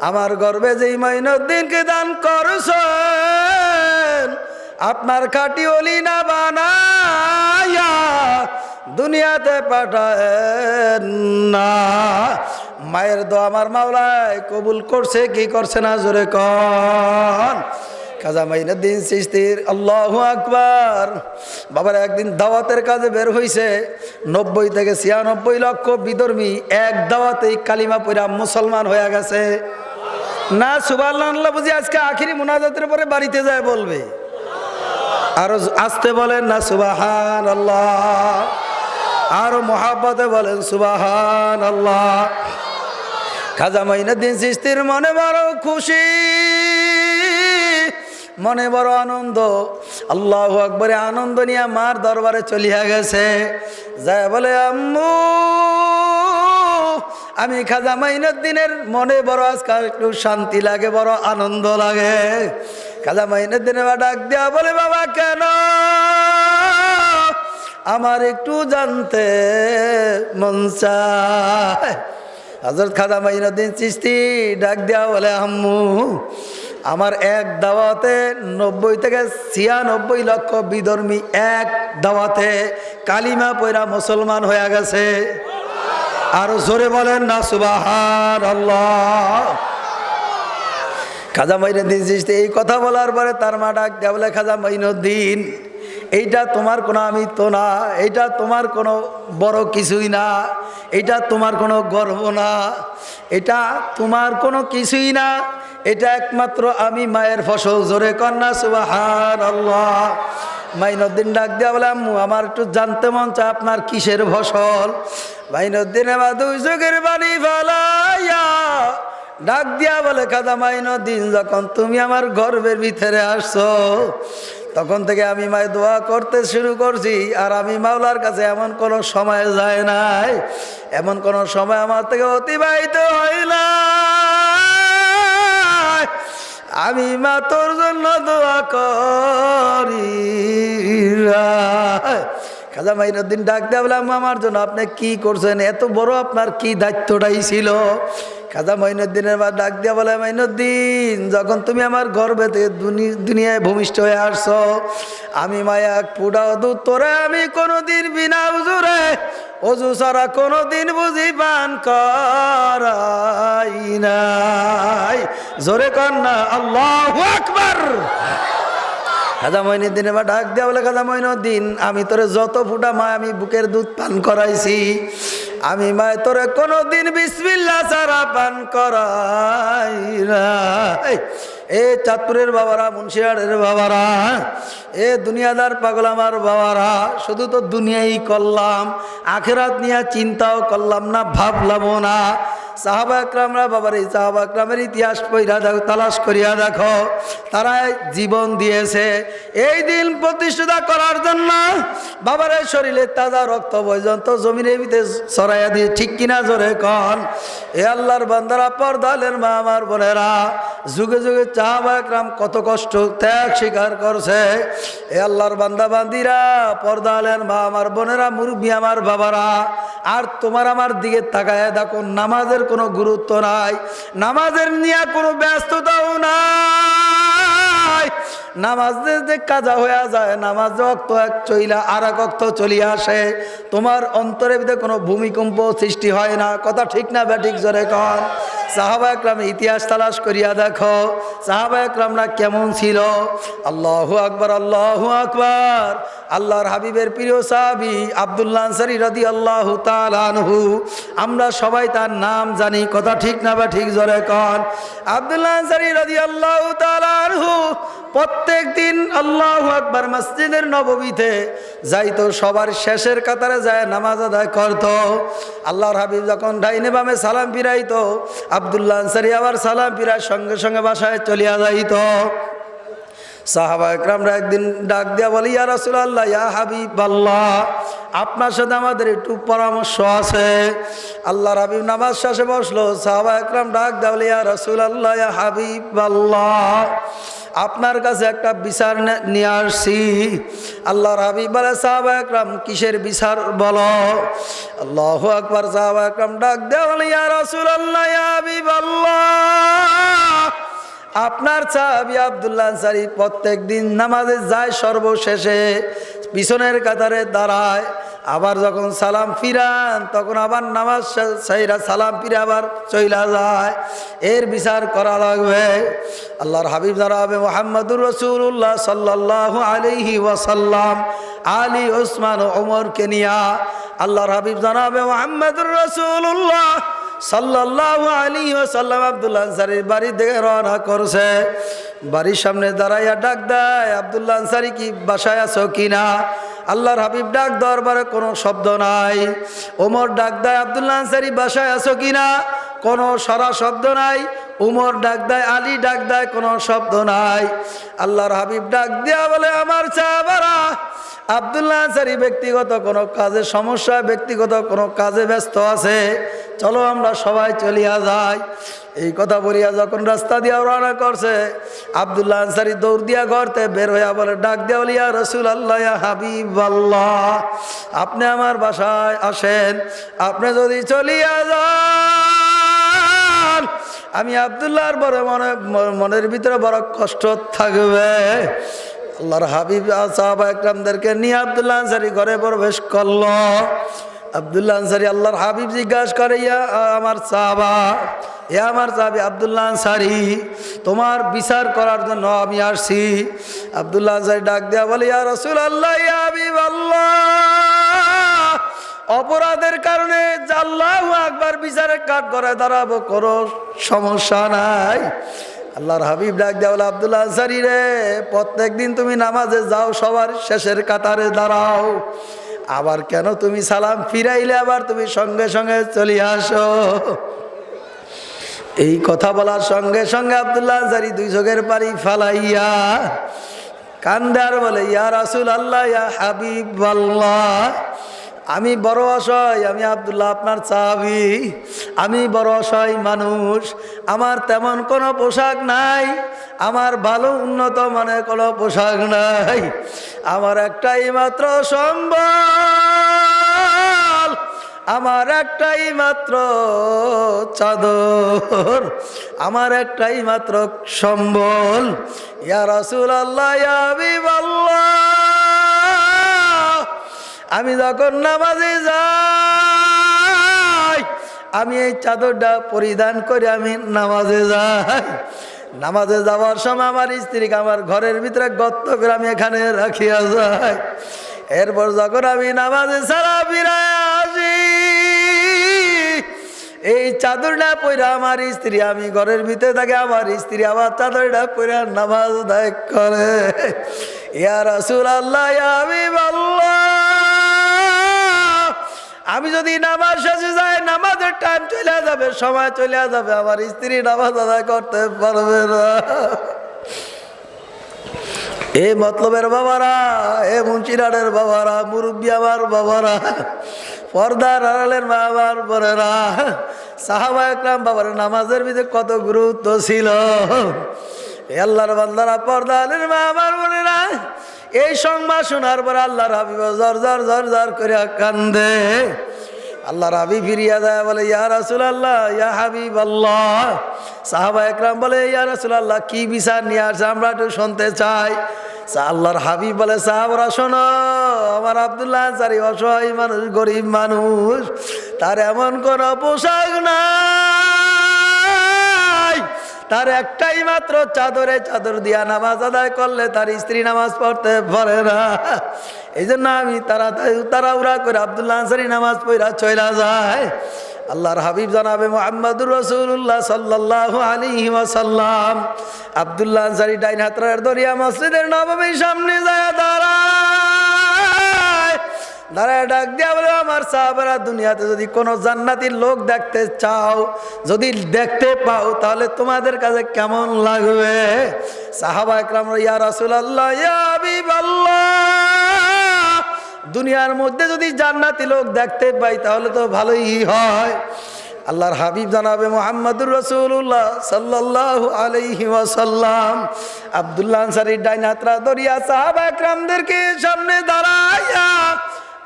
আমার গর্ভে যেই মাইনুদ্দিনকে দান করছেন আপনার খাঁটি ওলি না বানায়া দুনিয়াতে পাঠায়েন না। মায়ের দোয়া আমার মাওলাই কবুল করছে কি করছে না জোরে কন। খাজা মাইনুদ্দিন চিশতির আল্লাহু আকবার। বাবার একদিন দাওয়াতের কাজে বের হইছে, 90 থেকে 96 লক্ষ বিধর্মী এক দাওয়াতেই কালিমা পড়া মুসলমান হয়ে গেছে। না সুবহানাল্লাহ বুঝি আজকে আখিরি মুনাজাতের পরে বাড়িতে যায় বলবে, আরো আসতে বলেন না সুবহানাল্লাহ, আরো মোহাব্বতে বলেন সুবহানাল্লাহ। খাজা মাইনুদ্দিন চিশতির মনে বড় খুশি, মনে বড় আনন্দ, আল্লাহু আকবার। আনন্দ নিয়ে মার দরবারে চলিয়া গেছে, যায় বলে আম্মু আমি খাজা মাইনুদ্দিনের মনে বড় আজকাল একটু শান্তি লাগে, বড় আনন্দ লাগে। খাজা মাইনুদ্দিনের বা ডাক দেয়া বলে বাবা কেন? আমার একটু জানতে মন চায়। হযরত খাজা মাইনুদ্দিন চিশতি ডাক দেয়া বলে আম্মু আমার এক দাওয়াতে 90 থেকে 96 লক্ষ বিধর্মী এক দাওয়াতে কালিমা পয়রা মুসলমান হয়ে গেছে। আরো জোরে বলেন না সুবহানাল্লাহ। খাজা মাইনুদ্দিন চিশতি এই কথা বলার পরে তার মা ডাক দেয়া বলে খাজা মাইনুদ্দিন এইটা তোমার কোনো আমি তো না, এইটা তোমার কোনো বড় কিছুই না, এটা তোমার কোনো গর্ব না, এটা তোমার কোনো কিছুই না, এটা একমাত্র আমি মায়ের ফসল। জোরে কন্যা সুবহানাল্লাহ। মাইনুদ্দিন ডাক দেয়া বলে আম্মু আমার একটু জানতে মন চায় আপনার কিসের ফসল। মাইনুদ্দিন এবার দুই চোখের বাড়ি ফেলাইয়া ডাক দিয়া বলে খাজা মাইনুদ্দিন যখন তুমি আমার গর্ভের ভিতরে আসছো তখন থেকে আমি মায়ের দোয়া করতে শুরু করছি, আর আমি মাওলার কাছে এমন কোনো সময় যায় নাই, এমন কোনো সময় আমার থেকে অতিবাহিত হয় না আমি মা তোর জন্য দোয়া করি। খাজা মাইনুদ্দিন ডাক দেয়া বলে আমার জন্য আপনি কি করছেন, এত বড় আপনার কি দায়িত্বটাই ছিল। খাজা মাইনুদ্দিনের মা ডাক দিয়া বলে মাইনুদ্দিন যখন তুমি আমার গর্ভে থেকে দুনিয়ায় ভূমিষ্ঠ হয়ে আসছো আমি মায়া এক ফুটাও দুধ তোরে আমি কোনোদিন বিনা উজুরে অজু ছাড়া কোনোদিন বুঝি পান করাই নাই। জোরে কর না আল্লাহু আকবার। খাজা মাইনুদ্দিনের মা ডাক দেয়া বলে খাজা মাইনুদ্দিন আমি তোরে যত ফুটা মা আমি বুকের দুধ পান করাইছি আমি মায় তোরে কোনোদিন বিসমিল্লাহ ছাড়া পান করাই নাই। এ চাঁদপুরের বাবারা, মুন্সিরহাটের বাবারা, এ দুনিয়াদার পাগল আমার বাবারা, শুধু তো দুনিয়াই করলাম, আখেরাত নিয়ে চিন্তাও করলাম না, ভাবলামও না। সাহাবা একরামরা বাবার এই সাহাবা একরামের ইতিহাস পড়া দেখো, তালাশ করিয়া দেখো, তারা জীবন দিয়েছে এই দিন প্রতিষ্ঠা করার জন্য। বাবার শরীরে তাজা রক্ত পর্যন্ত জমিনের ভিতরে ছড়াইয়া দিয়ে, ঠিক কিনা জোরে কন। এ আল্লাহর বান্দারা, পর্দালের মা আমার বোনেরা, যুগে যুগে সাহাবা একরাম কত কষ্ট ত্যাগ স্বীকার করছে। এ আল্লাহর বান্দা বান্দিরা, পর্দালের মা আমার বোনেরা, মুরব্বী আমার বাবারা, আর তোমার আমার দিকে তাকায় দেখো, নামাজের কোনো গুরুত্ব নাই, নামাজের নিয়ে কোনো ব্যস্ততাও নাই। নামাজ যে কাজা হয়ে যায়, নামাজ অক্ত এক চইলা আর এক অক্ত চলিয়া আসে, তোমার অন্তরের ভিতরে কোনো ভূমিকম্প সৃষ্টি হয় না। কথা ঠিক না ব্যাঠিক জোরে কন। সাহাবা একরামের ইতিহাস তালাশ করিয়া দেখো, সাহাবা একরামরা কেমন ছিল। আল্লাহু আকবার, আল্লাহু আকবার। আল্লাহর হাবিবের প্রিয় সাহাবী আব্দুল্লাহ আনসারী রাদিয়াল্লাহু তাআলা আনহু, আমরা সবাই তার নাম জানি। কথা ঠিক না বা ঠিক জোরে কন। আব্দুল্লাহ আনসারী রাদিয়াল্লাহু তাআলা আনহু প্রত্যেক দিন আল্লাহু আকবার মসজিদের নববীতে যাইতো, সবার শেষের কাতারে যায় নামাজ আদায় করত। আল্লাহর হাবিব যখন ডাইনে বামে সালাম ফিরাইতো, আব্দুল্লাহ আনসারী আবার সালাম ফিরার সঙ্গে সঙ্গে বাসায় চলিয়া যাইত। সাহাবা একরামরা একদিন ডাক দিয়া বলে, ইয়া রাসূলুল্লাহ, ইয়া হাবিবাল্লাহ, আপনার সাথে আমাদের একটু পরামর্শ আছে। আল্লাহর হাবিব নামাজ শেষে বসলো, সাহাবা একরাম ডাক দেওয়া বলে, ইয়া রাসূলুল্লাহ, ইয়া হাবিবাল্লাহ, আপনার কাছে একটা বিচার নিয়ে আসছি। আল্লাহর হাবিব বলে, সাহাবা একরাম কিসের বিচার বলো। আল্লাহু আকবার। সাহাবা একরাম ডাক দেওয়া বলে, ইয়া রাসূলুল্লাহ, ইয়া হাবিবাল্লাহ, আপনার সাহাবী আব্দুল্লাহ আনসারী প্রত্যেক দিন নামাজে যায়, সর্বশেষে পিছনের কাতারে দাঁড়ায়, আবার যখন সালাম ফিরান তখন আবার নামাজ সাইরা সালাম ফিরে আবার চইলা যায়। এর বিচার করা লাগবে। আল্লাহর হাবিব জানাবে মুহাম্মদুর রাসূলুল্লাহ সাল্লাল্লাহু আলাইহি ওয়াসাল্লাম আলী, ওসমান, ওমরকে নিয়া। আল্লাহর হাবিব জানাবে মুহাম্মদুর রাসূলুল্লাহ সাল্লাল্লাহু আলাইহি ওয়াসাল্লাম আব্দুল্লাহ আনসারীর বাড়ি থেকে রওনা করছে। বাড়ির সামনে দাঁড়াইয়া ডাক দেয়, আব্দুল্লাহ আনসারী কি বাসায় আছো কিনা। আল্লাহর হাবিব ডাক দরবারে কোনো শব্দ নাই। ওমর ডাক দেয়, আব্দুল্লাহ আনসারী বাসায় আছো কিনা, কোনো সারা শব্দ নাই। উমর ডাক দেয়, আলী ডাক দেয়, কোনো শব্দ নাই। আল্লাহর হাবিব ডাক দেয়া বলে, আমার সাহাবারা, আব্দুল্লাহ আনসারী ব্যক্তিগত কোনো কাজে সমস্যা, ব্যক্তিগত কোনো কাজে ব্যস্ত আছে, চলো আমরা সবাই চলিয়া যাই। এই কথা বলিয়া যখন রাস্তা দিয়া রওনা করছে, আব্দুল্লাহ আনসারী দৌড় দিয়া ঘরতে বের হইয়া বলে, ডাক দিয়া বলে, ইয়া রাসূলুল্লাহ, ইয়া হাবিবাল্লাহ, আপনি আমার বাসায় আসেন। আপনি যদি চলিয়া যান, আমি আব্দুল্লাহর বড় মনের ভিতরে বড় কষ্ট থাকবে। আল্লাহর হাবিব সাহাবা একরামদেরকে নিয়ে আব্দুল্লাহ আনসারী ঘরে প্রবেশ করলো। আব্দুল্লাহ আনসারী আল্লাহর হাবিব জিজ্ঞাসা করে, ইয়া আমার সাহাবা, ইয়া আমার সাহাবী আব্দুল্লাহ আনসারী, তোমার বিচার করার জন্য আমি আসছি। আব্দুল্লাহ আনসারী ডাক দেয়া বলে, ইয়া রাসূলুল্লাহ, ইয়া হাবিবাল্লাহ, অপরাধের কারণে আল্লাহু আকবার বিচারের কাঠ করে দাঁড়াবো, কোনো সমস্যা নাই। আল্লাহর হাবিব ডাক দেয়া বলে, আব্দুল্লাহ আনসারী রে, প্রত্যেক দিন তুমি নামাজে যাও, সবার শেষের কাতারে দাঁড়াও, আবার কেন তুমি সালাম ফিরাইলে আবার তুমি সঙ্গে সঙ্গে চলে আসো। এই কথা বলার সঙ্গে সঙ্গে আব্দুল্লাহ আনসারী দুই চোখের পানি ফালাইয়া কান্দে আর বলে, ইয়া রাসূলুল্লাহ, ইয়া হাবিবাল্লাহ, আমি বড় অসহায়, আমি আব্দুল্লাহ আপনার সাহাবী, আমি বড় অসহায় মানুষ, আমার তেমন কোনো পোশাক নাই, আমার ভালো উন্নত মানের কোনো পোশাক নাই, আমার একটাই মাত্র সম্বল, আমার একটাই মাত্র চাদর, আমার একটাই মাত্র সম্বল। ইয়া রাসূলুল্লাহ, ইয়া হাবিবাল্লাহ, আমি যখন নামাজে যাই, আমি এই চাদরটা পরিধান করে আমি নামাজে যাই। নামাজে যাওয়ার সময় আমার স্ত্রীকে আমার ঘরের ভিতরে গর্ত করে আমি এখানে রাখিয়া যাই। এরপর যখন আমি নামাজে সারা ফিরায় আসি, এই চাদরটা পরে আমার স্ত্রী, আমি ঘরের ভিতরে থাকে, আমার স্ত্রী আবার চাদরটা পরে নামাজ আদায় করে। ইয়া রাসূলুল্লাহ, ইয়া হাবিবাল্লাহ, আমি যদি নামাজ শেষে যাই নামাজের টাইম চলে যাবে, সময় চলে যাবে, আমার স্ত্রী নামাজ আদায় করতে পারবে না। এ মতলবের বাবারা, এ মুন্সিরাটের বাবারা, মুরব্বী আমার বাবারা, পর্দার আড়ালের মা আমার বোনেরা, সাহাবা একরাম বাবার নামাজের ভিতরে কত গুরুত্ব ছিল। আল্লাহর বান্দারা, পর্দা আড়ালের মা আমার বোনেরা, এই সংবাদ শোনার পর আল্লাহর হাবিব জর জর জর জর করে কান্দে। আল্লাহর হাবিব ফিরিয়া যায়, বলে ইয়া রাসূলুল্লাহ, ইয়া হাবিবাল্লাহ। সাহাবা একরাম বলে ইয়া রাসূলুল্লাহ, কি বিচার নিয়ে আসছে আমরা একটু শুনতে চাই। আল্লাহর হাবিব বলে, সাহাবারা শোনো, আমার আব্দুল্লাহ আনসারী অসহায় মানুষ, গরিব মানুষ, তার এমন কোন পোশাক নাই, তার একটাই মাত্র চাদরে চাদর দিয়া নামাজ আদায় করলে তার স্ত্রী নামাজ পড়তে পারে না। এই জন্য আমি তাড়াহুড়া করে আব্দুল্লাহ আনসারী নামাজ পড়া চইলা যায়। আল্লাহর হাবিব জানাবে মুহাম্মদুর রাসূলুল্লাহ সাল্লাল্লাহু আলাইহি ওয়াসাল্লাম আব্দুল্লাহ আনসারী ডাইন হাতের দরিয়া মসজিদের নববীর সামনে যায় দাঁড়ায় ডাক দিয়া বলে, আমার সাহাবারা, দুনিয়াতে যদি কোনো জান্নাতীর লোক দেখতে চাও, যদি দেখতে পাও, তাহলে তোমাদের কাছে কেমন লাগবে? সাহাবা একরাম, ইয়া রাসূলুল্লাহ, ইয়া হাবিবাল্লাহ, দুনিয়ার মধ্যে যদি জান্নাতি লোক দেখতে পাই তাহলে তো ভালোই হয়। আল্লাহর হাবিব জানাবে মুহাম্মদুর রাসূলুল্লাহ সাল্লাল্লাহু আলাইহি ওয়াসাল্লাম আব্দুল্লাহ আনসারীর ডাইন হাতরা দরিয়া সাহাবা একরামদেরকে সামনে দাঁড়াইয়া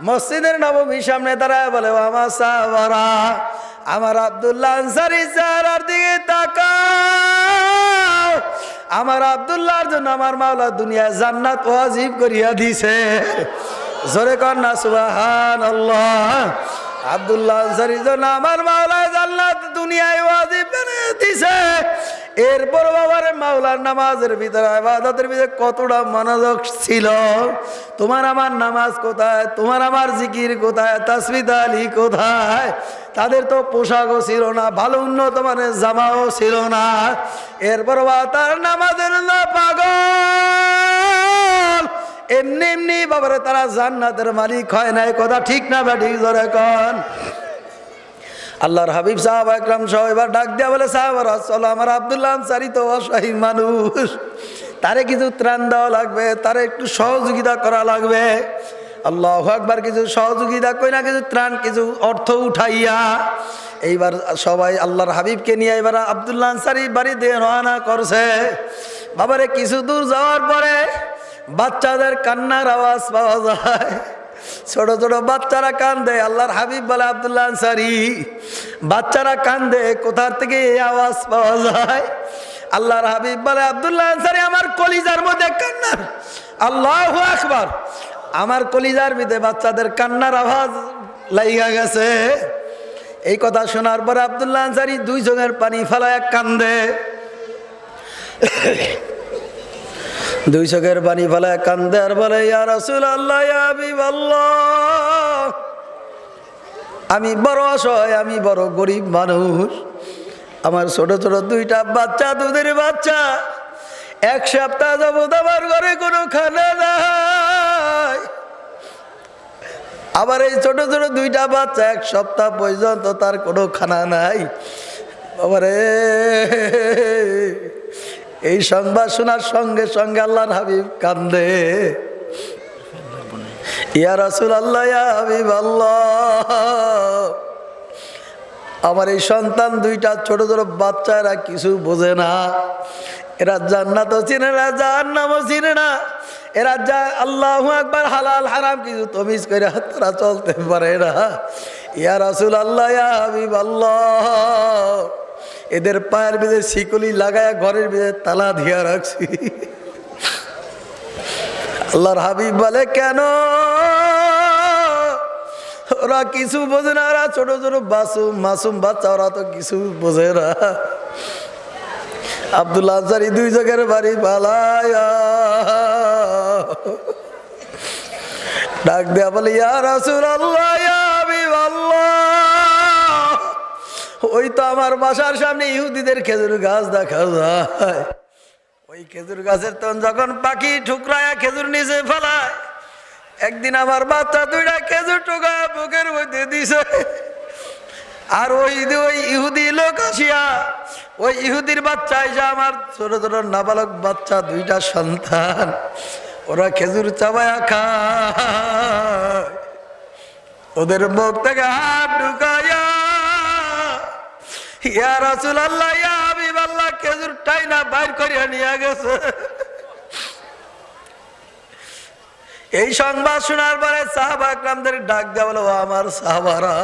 মসজিদের নববীর সামনে দাঁড়ায় বলে, আমার সাহাবারা, আমার আব্দুল্লাহ আনসারী চেহারার দিকে তাকাও। আমার আব্দুল্লাহর জন্য আমার মাওলা দুনিয়ায় জান্নাত ওয়াজিব করিয়া দিছে। জোরে কর না সুবহানাল্লাহ। আব্দুল্লাহ আনসারীর জন্য আমার মাওলা জান্নাত দুনিয়ায় ওয়াজিব বানিয়ে দিছে। এরপর বাবার মাওলার নামাজের ভিতরে, ইবাদতের ভিতরে কতটা মনোযোগ ছিল। তোমার আমার নামাজ কোথায়, তোমার আমার জিকির কোথায়, তাসবিহ তাহলিল কোথায়? তাদের তো পোশাকও ছিল না, ভালো উন্নত মানের জামাও ছিল না। এরপর তার নামাজের না পাগল, এমনি এমনি বাবারে তারা জান্নাতের মালিক হয় নাই। কথা ঠিক না ব্যাটি? জোরে কন। আল্লাহর হাবিব সাহাবা একরাম সহ এবার ডাক দিয়া বলে, সাহাবারা চলো, আমার আব্দুল্লাহ আনসারী তো অসহায় মানুষ, তারে কিছু ত্রাণ দেওয়া লাগবে, তারে একটু সহযোগিতা করা লাগবে। আল্লাহু আকবার। কিছু সহযোগিতা কই না, কিছু ত্রাণ, কিছু অর্থ উঠাইয়া এইবার সবাই আল্লাহর হাবিবকে নিয়ে এবার আব্দুল্লাহ আনসারী বাড়িতে রওনা করছে। বাবারে কিছু দূর যাওয়ার পরে বাচ্চাদের কান্নার আওয়াজ পাওয়া যায়, ছোট ছোট বাচ্চারা কান্দে। আল্লাহর হাবিব বলে, আব্দুল্লাহ আনসারী, বাচ্চারা কান্দে, কোথার থেকে এই আওয়াজ পাওয়া যায়? আল্লাহর হাবিব বলে, আব্দুল্লাহ আনসারী, আমার কলিজার মধ্যে কান্নার, আল্লাহু আকবার, আমার কলিজার ভিতরে বাচ্চাদের কান্নার আওয়াজ লাইগা গেছে। এই কথা শোনার পরে আব্দুল্লাহ আনসারী দুই চোখের পানি ফেলায় কান্দে, দুই চোখের পানি ফেলায় কান্দে আর বলে, ইয়া রাসূলুল্লাহ, ইয়া হাবিবাল্লাহ, আমি বড় অসহায়, আমি বড় গরিব মানুষ, আমার ছোট ছোট দুইটা বাচ্চা, দুধের বাচ্চা, এক সপ্তাহ যাবত আমার ঘরে কোনো খানা নাই। আবার এই ছোট ছোট দুইটা বাচ্চা এক সপ্তাহ পর্যন্ত তার কোনো খানা নাই। বাবারে, এই সংবাদ শোনার সঙ্গে সঙ্গে আল্লাহর হাবিব কান্দে। ইয়া রাসূলুল্লাহ, ইয়া হাবিবাল্লাহ, আমার এই সন্তান দুইটা ছোট ছোট বাচ্চা, এরা কিছু বোঝে না, এরা জান্নাতও চিনে না, জাহান্নামও চিনে না, এরা যা আল্লাহু আকবার হালাল হারাম কিছু তমিজ করে তারা চলতে পারে না। ইয়া রাসূলুল্লাহ, ইয়া হাবিবাল্লাহ, এদের পায়ের ভিতরে শিকলি লাগায়া ঘরের ভিতরে তালা দিয়া রাখছি। আল্লাহর হাবিব বলে, কেন? ওরা কিছু বোঝে না, ওরা ছোট ছোট মাসুম বাচ্চা, ওরা তো কিছু বোঝে না। আব্দুল্লাহ আনসারী দুই চোখের বাড়ি পালায়া ডাক দেয়া বলে, ইয়া রাসূলুল্লাহ, ইয়া হাবিবাল্লাহ, ওই তো আমার বাসার সামনে ইহুদিদের খেজুর গাছ দেখা যায়, ওই খেজুর গাছের তখন যখন পাখি ঠুকরায়া খেজুর নিচে ফেলায়, একদিন আমার বাচ্চা দুইটা খেজুর টোকা বুকের মধ্যে দিছে, আর ওই ইহুদি লোক আসিয়া ওই ইহুদির বাচ্চা এসে আমার ছোট ছোট নাবালক বাচ্চা দুইটা সন্তান ওরা খেজুর চাবায়া খায়, ওদের মুখ থেকে হাত ঢুকাইয়া ইয়া রাসূলুল্লাহ ইয়া হাবিবাল্লাহ খেজুর টাইনা বাইর করিয়া নিয়ে গেছে। এই সংবাদ শোনার পরে সাহাবা একরামদের ডাক দেওয়া বলো, আমার সাহাবারা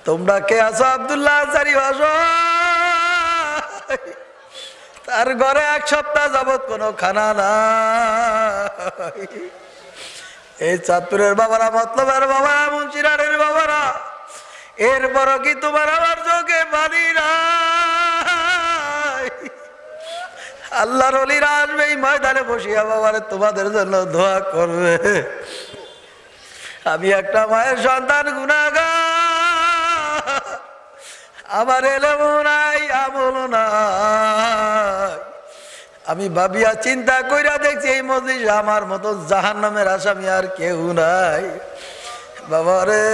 তোমরা কে আছো? আব্দুল্লাহ আনসারী আসো। তার ঘরে এক সপ্তাহ যাবত কোনো খানা নাই। এই চাঁদপুরের বাবারা, মতলবের বাবারা, মুন্সিরাটের বাবারা, এরপরও কি তোমার আমার চোখে পানি নাই? আল্লাহর ওলিরা আসবে এই ময়দানে বসিয়া বাবারে তোমাদের জন্য দোয়া করবে। আমি একটা মায়ের সন্তান, গুনাহগার, আমার এলেমও নাই, আমলও নাই। আমি ভাবিয়া চিন্তা কইরা দেখছি এই মজলিসে আমার মতো জাহান্নামের আসামি আর কেউ নাই বাবারে।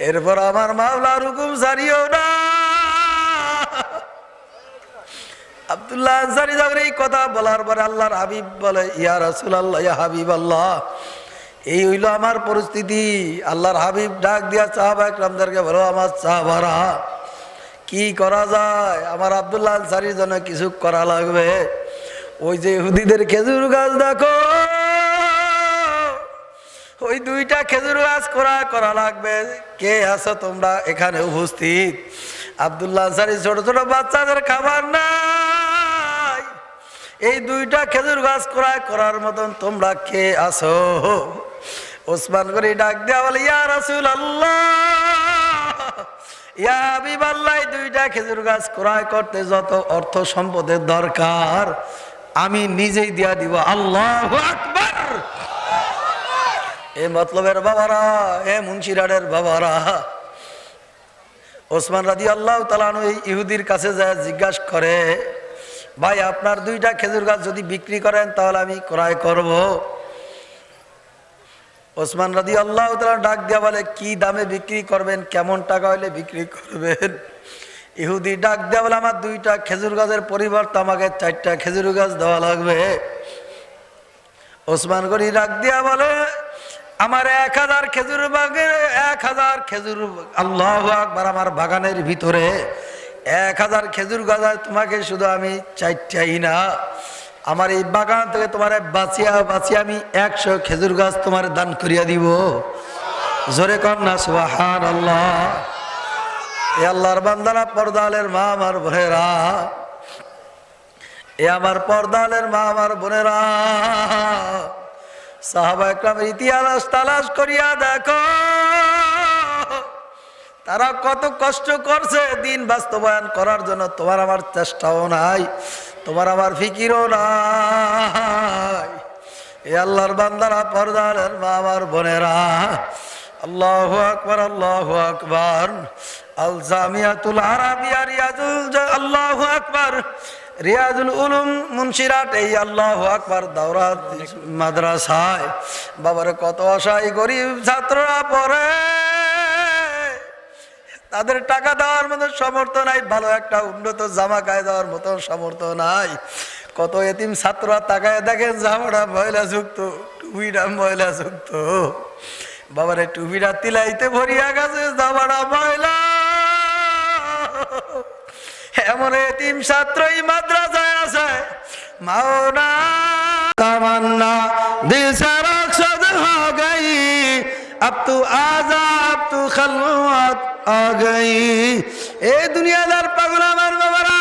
এরপর আমার মাওলার হুকুম ছাড়িও না। আব্দুল্লাহ আনসারী যখন এই কথা বলার পরে আল্লাহর হাবিব বলে, ইয়া রাসূলুল্লাহ ইয়া হাবিবাল্লাহ, এই হইল আমার পরিস্থিতি। আল্লাহর হাবিব ডাক দিয়া সাহাবা একরামদেরকে বলো, আমার সাহাবারা কি করা যায়? আমার আব্দুল্লাহ আনসারীর জন্য কিছু করা লাগবে। ওই যে ইহুদিদের খেজুর গাছ দেখো, ওই দুইটা খেজুর গাছ করা লাগবে। কে আছো তোমরা এখানে উপস্থিত? আব্দুল্লাহ আনসারী ছোট ছোট বাচ্চাদের খাবার নাই, এই দুইটা খেজুর গাছ করার মতন তোমরা কে আছো? ওসমান করে ডাক দেওয়া বলে, ইয়া রাসূলুল্লাহ ইয়া হাবিবাল্লাহ, দুইটা খেজুর গাছ ক্রয় করতে যত অর্থ সম্পদের দরকার আমি নিজেই দিয়া দিব। আল্লাহু আকবার। এ মতলবের বাবারা, এ মুন্সিরাটের বাবারা, ওসমান রাদিয়াল্লাহু তাআলা আনহু ইহুদির কাছে যায় জিজ্ঞাসা করে, ভাই আপনার দুইটা খেজুর গাছ যদি বিক্রি করেন তাহলে আমি ক্রয় করব। ওসমান রাদিয়াল্লাহু তাআলা ডাক দিয়া বলে, কি দামে বিক্রি করবেন? কেমন টাকা হইলে বিক্রি করবেন? ইহুদি ডাক দিয়া বলে, আমার দুইটা খেজুর গাছের পরিবর্তে আমাকে 4টা খেজুর গাছ দেওয়া লাগবে। ওসমান গনি ডাক দিয়া বলে, আমার 1000 খেজুর বাগানে 1000 খেজুর, আল্লাহু আকবার, আমার বাগানের ভিতরে 1000 খেজুর গাছ, তোমাকে শুধু আমি 4টাই না, আমার এই বাগান থেকে তোমার বাঁচিয়া আমি 100 খেজুর গাছ তোমার দান করিয়া দিব। জোরে কন্যা সুবহানাল্লাহ। এ আল্লাহর বান্দারা, পর্দালের মা আমার বোনেরা, এ আমার পর্দালের মা আমার বোনেরা, সাহাবা একরামের ইতিহাস তালাশ করিয়া দেখো, তারা কত কষ্ট করছে দিন বাস্তবায়ন করার জন্য। তোমার আমার চেষ্টাও নাই, তোমার আমার ফিকিরও নাই। এ আল্লাহর বান্দারা, পর্দালের মা আমার বোনেরা, আল্লাহু আকবার, আল্লাহু আকবার। আল জামিয়াতুল আরাবিয়া রিয়াজুল, আল্লাহু আকবার, রিয়াজুল উলুম মুন্সিরাট, এই আল্লাহু আকবার দাওরাত মাদ্রাসায় বাবারে কত আশাই গরিব ছাত্ররা পড়ে, তাদের টাকা দেওয়ার মতো সামর্থ্য নাই, ভালো একটা উন্নত জামা গায়ে দেওয়ার মতো সামর্থ্য নাই। কত এতিম ছাত্ররা তাকায় দেখেন, জামাটা ময়লা যুক্ত, টুপিটা ময়লা যুক্ত, বাবারে টুপিটা তিলাইতে ভরিয়া গেছে, জামাটা ময়লা। এমন এতিম ছাত্রই মাদ্রাসায় আছে, মাওনা তামান্না দিল সে রখসদ হো গই, अब तू आजाब तू खलवत आ गई। ए दुनियादार पागल আমার বাবারা,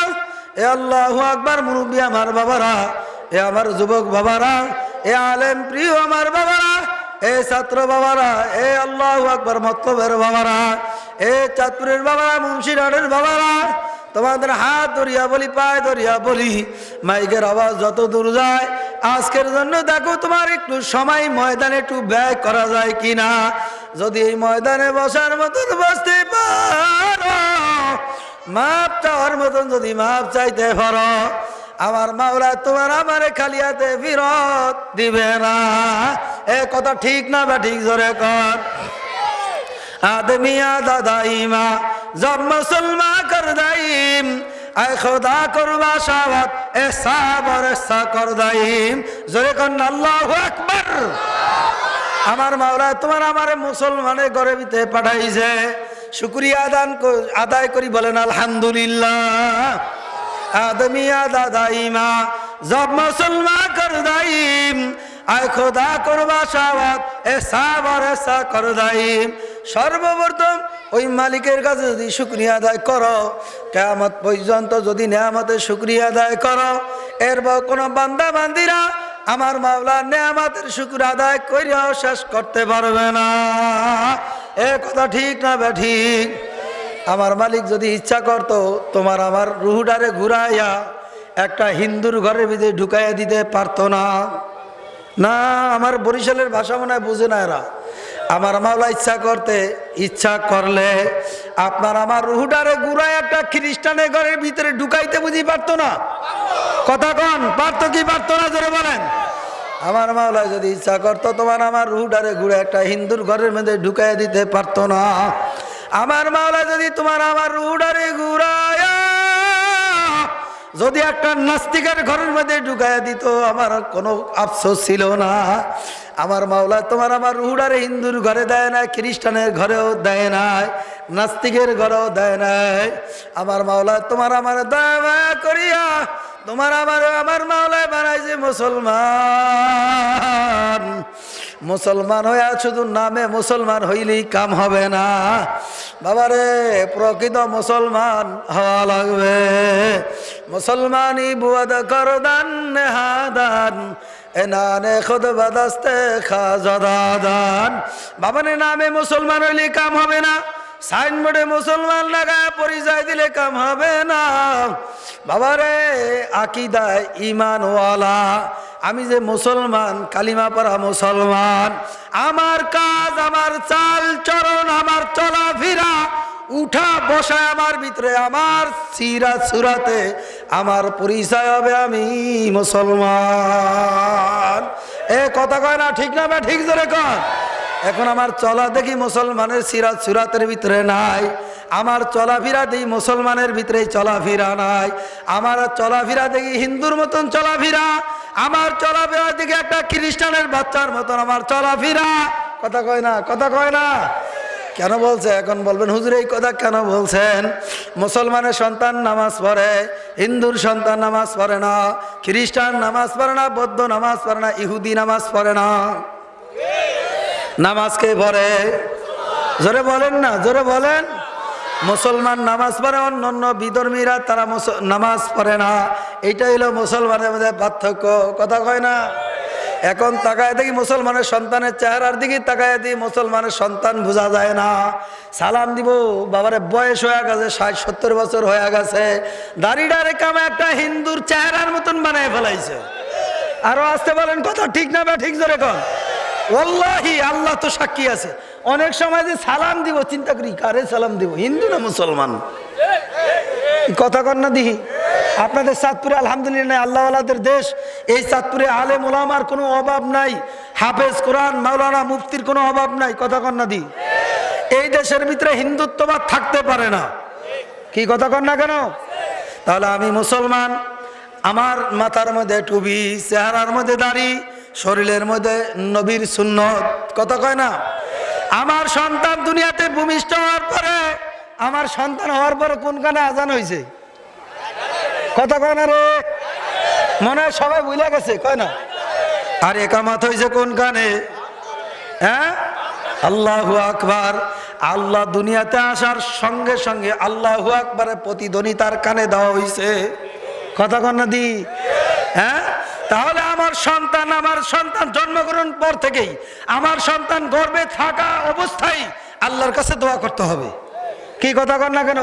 এ আল্লাহু আকবার মুরব্বি আমার বাবারা, এ আমার যুবক বাবারা, এ আলেম প্রিয় আমার বাবারা, এ ছাত্র বাবারা, এ আল্লাহু আকবার মতলবের বাবারা, এ চাঁদপুরের বাবারা, মুন্সিরাটের বাবারা, তোমাদের হাত ধরিয়া বলি, পায়ে ধরিয়া বলি, মাইকের আওয়াজ যত দূর যায়, আজকের জন্য দেখো তোমার একটু সময় ময়দানে একটু ব্যয় করা যায় কিনা। যদি এই ময়দানে বসার মতন বসতে পারো, মাপ চাওয়ার মতন যদি মাপ চাইতে পারো, আমার মাওলা তোমার আমারে খালি হাতে ফিরত দিবে না। এ কথা ঠিক না বা ঠিক জোরে কর। आदमिया दादाईमा जब मुसलमान कर दाईम आए खुदा कुर्बा शावत ऐसा और ऐसा कर दाईम जोरे कन अल्लाहु अकबर। আমার মাওলা তোমার আমারে মুসলমানের ঘরে ভিতরে পাঠাইছে, শুকরিয়া আদায় করি বলেন আলহামদুলিল্লাহ। आदमिया दादाईमा जब मुसलमान कर दाईम आए खुदा कुर्बा शावत ऐसा और ऐसा कर दाईम। সর্বপ্রথম ওই মালিকের কাছে যদি শুকরিয়া আদায় করো, কিয়ামত পর্যন্ত যদি নিয়ামতের শুকরিয়া আদায় করো, এরপর কোনো বান্দা বান্দিরা আমার মাওলার নিয়ামতের শুকর আদায় করিয়াও শেষ করতে পারবে না। এ কথা ঠিক না বে ঠিক? আমার মালিক যদি ইচ্ছা করতো তোমার আমার রুহটারে ঘুরাইয়া একটা হিন্দুর ঘরের ভিতরে ঢুকাইয়া দিতে পারতো না? না, আমার বরিশালের ভাষা মনে হয় বুঝে না এরা। আমার মাওলা ইচ্ছা করলে আপনার আমার রুহটারে ঘুরায় একটা খ্রিস্টানের ঘরের ভিতরে ঢুকাইতে বুঝি পারতো না? কথা কন, পারতো কি পারতো না জোরে বলেন? আমার মাওলা যদি ইচ্ছা করতো তোমার আমার রুহটারে ঘুরে একটা হিন্দুর ঘরের মধ্যে ঢুকাইয়া দিতে পারতো না? আমার মাওলা যদি তোমার আমার রুহটারে ঘুরায়া যদি একটা নাস্তিকের ঘরের মধ্যে ঢুকাইয়া দিত, আমার কোনো আফসোস ছিল না। আমার মাওলা তোমার আমার রুহটারে হিন্দুর ঘরে দেয় নাই, খ্রিস্টানের ঘরেও দেয় নাই, নাস্তিকের ঘরেও দেয় নাই। আমার মাওলা তোমার আমার দয়া করিয়া তোমার আমার মাওলায় বানাইছে মুসলমান। মুসলমান হইয়া শুধু নামে মুসলমান হইলেই কাম হবে না বাবারে, প্রকৃত মুসলমান হওয়া লাগবে। মুসলমানি বুয়াদ করদান নেহাদান এনানে খুদ বাদাস্তে খাজাদান। বাবারে নামে মুসলমান হইলে কাম হবে না, সাইনবোর্ডে মুসলমান লাগায় পরিচয় দিলে কাম হবে না বাবারে। আকিদায় ঈমানওয়ালা আমি যে মুসলমান, কালিমা পড়া মুসলমান, আমার কাজ, আমার চাল চরণ, আমার চলাফেরা, উঠা বসা আমার ভিতরে, আমার সিরা সুরাতে আমার পরিচয় হবে আমি মুসলমান। এ কথা কয় না ঠিক না? ঠিক জোরে কর। এখন আমার চলা দেখি মুসলমানের সিরাত সুরাতের ভিতরে নাই, আমার চলাফেরা দেখি মুসলমানের ভিতরে চলাফেরা নাই, আমার চলাফেরা দেখি হিন্দুর মতন চলাফেরা, আমার চলাফেরা দেখি একটা খ্রিস্টানের বাচ্চার মতন আমার চলাফেরা। কথা কয় না? কথা কয় না? কেন বলছে? এখন বলবেন হুজুর এই কথা কেন বলছেন? মুসলমানের সন্তান নামাজ পড়ে, হিন্দুর সন্তান নামাজ পড়ে না, খ্রিস্টান নামাজ পড়ে না, বৌদ্ধ নামাজ পড়ে না, ইহুদি নামাজ পড়ে না। নামাজ কে পড়ে? জোরে বলেন না, জোরে বলেন। মুসলমান নামাজ পড়ে, অন্য বিধর্মীরা তারা নামাজ পড়ে না। এইটাই হলো মুসলমানের মধ্যে পার্থক্য। কথা কয় না? এখন তাকায় দেখি মুসলমানের সন্তানের চেহারার দিকে তাকায় দিই, মুসলমানের সন্তান বোঝা যায় না। সালাম দিব, বাবারে বয়স হয়ে গেছে, 60-70 বছর হয়ে গেছে, দাড়িটা রেখে একটা হিন্দুর চেহারার মতন বানায় ফেলাইছে। আরো আসতে বলেন, কথা ঠিক না বা ঠিক জোরে কন? ওয়াল্লাহি আল্লাহ তো সাক্ষী আছে, অনেক সময় যে সালাম দিব চিন্তা করি কারে সালাম দিব, হিন্দু না মুসলমান? কথা কন না দিহি? আপনাদের চাঁদপুরে আলহামদুলিল্লাহ আল্লাহওয়ালাদের দেশ, এই চাঁদপুরে আলেম ওলামার কোনো অভাব নাই, হাফেজ কোরআন মাওলানা মুফতির কোনো অভাব নাই। কথা কন না দি? এই দেশের ভিতরে হিন্দুত্ববাদ থাকতে পারে না। কি কথা কন না কেন? তাহলে আমি মুসলমান, আমার মাথার মধ্যে টুপি, চেহারার মধ্যে দাড়ি, শরীরের মধ্যে নবীর সুন্নত। কথা কয় না? আমার সন্তান দুনিয়াতে ভূমিষ্ঠ হওয়ার পরে, আমার সন্তান হওয়ার পরে কোনখানে আজান হয়েছে? কথা কয় না রে? মনে হয় সবাই ভুলে গেছে, কয় না? আর একামত হয়েছে কোনখানে? হ্যাঁ, আল্লাহু আকবার। আল্লাহ দুনিয়াতে আসার সঙ্গে সঙ্গে আল্লাহু আকবারের প্রতিধ্বনি তার কানে দেওয়া হয়েছে। কথা কন না দি? হ্যাঁ, তাহলে আমার সন্তান জন্মগ্রহণ পর থেকেই আমার সন্তান গর্ভে থাকা অবস্থায় আল্লাহর কাছে দোয়া করতে হবে। কি কথা কন না কেন?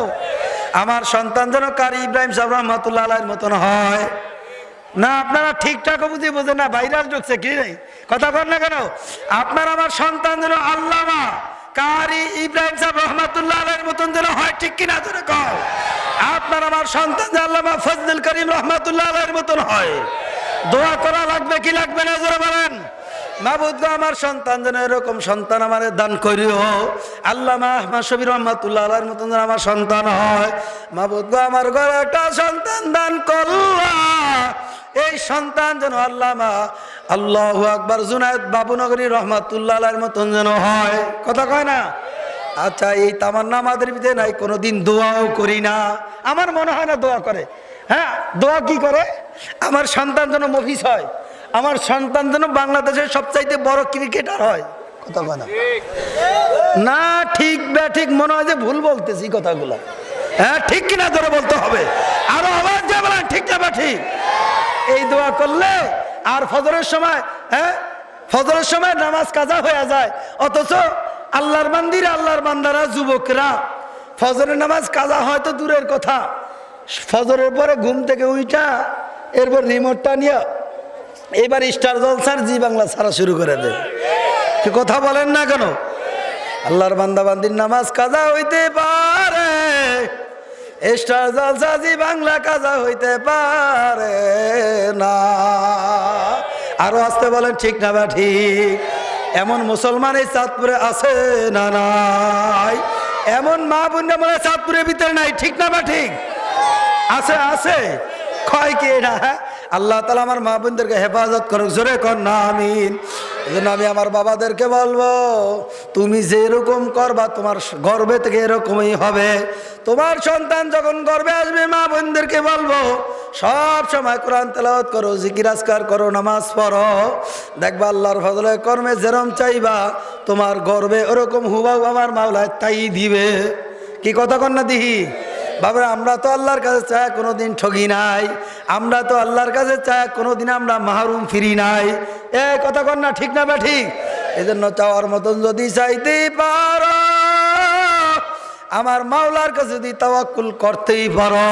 আমার সন্তান যেন কারি ইব্রাহিম সাহেব রহমাতুল্লাহ আলাইহির মতন হয় না। আপনারা ঠিকঠাক বুঝি বোঝেন না, ভাইরাস ঢুকছে কি নেই? কথা কন না কেন? আপনার আমার সন্তান যেন আল্লামা কারি ইব্রাহিম সাহেব রহমাতুল্লাহ আলাইহির মতন যেন হয়, ঠিক কিনা? ধরে কও আপনার আমার সন্তান যে আল্লামা ফজলুল করিম রহমাতুল্লাহ আলাইহির মতন হয়, দোয়া করা লাগবে কি লাগবে না জোরে বলেন। মাবুদ গো আমার সন্তান যেন এরকম সন্তান আমারে দান করিও। আল্লামা আহমদ শফি রহমাতুল্লাহ আলাইহির মতন যেন আমার সন্তান হয়। মাবুদ গো আমার ঘরে একটা সন্তান দান করলা, এই সন্তান যেন আল্লামা আল্লাহু আকবার জুনায়েদ বাবুনগরী রহমাতুল্লাহ আলাইহির মতন যেন হয়। কথা কয় না? আচ্ছা, এই তামান্না আমাদের ভিতরে নাই, কোনোদিন দোয়াও করি না। আমার মনে হয় না দোয়া করে। হ্যাঁ, দোয়া কি করে? আমার সন্তান যেন মফিজ হয়, আমার সন্তান যেন বাংলাদেশের সবচাইতে বড় ক্রিকেটার হয়। কথা কয় না? না ঠিক বে ঠিক মনে হয় যে ভুল বলতেছি কথাগুলো। হ্যাঁ ঠিক কিনা ধরে বলতে হবে, আরো আওয়াজ দিয়ে বলেন ঠিক না বা ঠিক। এই দোয়া করলে আর ফজরের সময়, হ্যাঁ ফজরের সময় নামাজ কাজা হয়ে যায়, অথচ আল্লাহর মন্দিরে আল্লাহর বান্দারা যুবকরা ফজরের নামাজ কাজা হয় তো দূরের কথা, ফজরের পরে ঘুম থেকে উঠা এরপর রিমোটটা নিয়ে এবার স্টার জলসার জি বাংলা ছাড়া শুরু করে দেয়। কি কথা বলেন না কেন? আল্লাহর বান্দা বান্দির নামাজ কাজা হইতে পারে, স্টার জলসা জি বাংলা কাজা হইতে পারে না। আরো আসতে বলেন ঠিক না বা ঠিক। এমন মুসলমান এই চাঁদপুরে আছে না নাই? এমন মা বোন মনে চাঁদপুরের ভিতরে নাই, ঠিক না বা ঠিক? আছে আছে, ক্ষয় কে না। আল্লাহ তাআলা আমার মা বোনদেরকে হেফাজত করুক, জোরে কর না আমিন। এজন্য আমি আমার বাবাদেরকে বলবো, তুমি যেরকম করবা তোমার গর্বে থেকে এরকমই হবে। তোমার সন্তান যখন গর্বে আসবে, মা বোনদেরকে বলবো সব সময় কোরআন তেলাওয়াত করো, জিকির আজকার করো, নামাজ পড়ো, দেখবা আল্লাহর ফজলে কর্মে যেরকম চাইবা তোমার গর্বে ওরকম হুবাহু আমার মাওলায় তাই দিবে। কি কথা কন না দিহি? বাবা, আমরা তো আল্লাহর কাছে চায় কোনোদিন ঠগি নাই, আমরা তো আল্লাহর কাছে চায় কোনোদিন আমরা মাহরুম ফিরি নাই। এ কথা কন না ঠিক না বা ঠিক? এই জন্য চাওয়ার মতন যদি চাইতে পারো, আমার মাওলার কাছে যদি তাওয়াক্কুল করতেই পারো,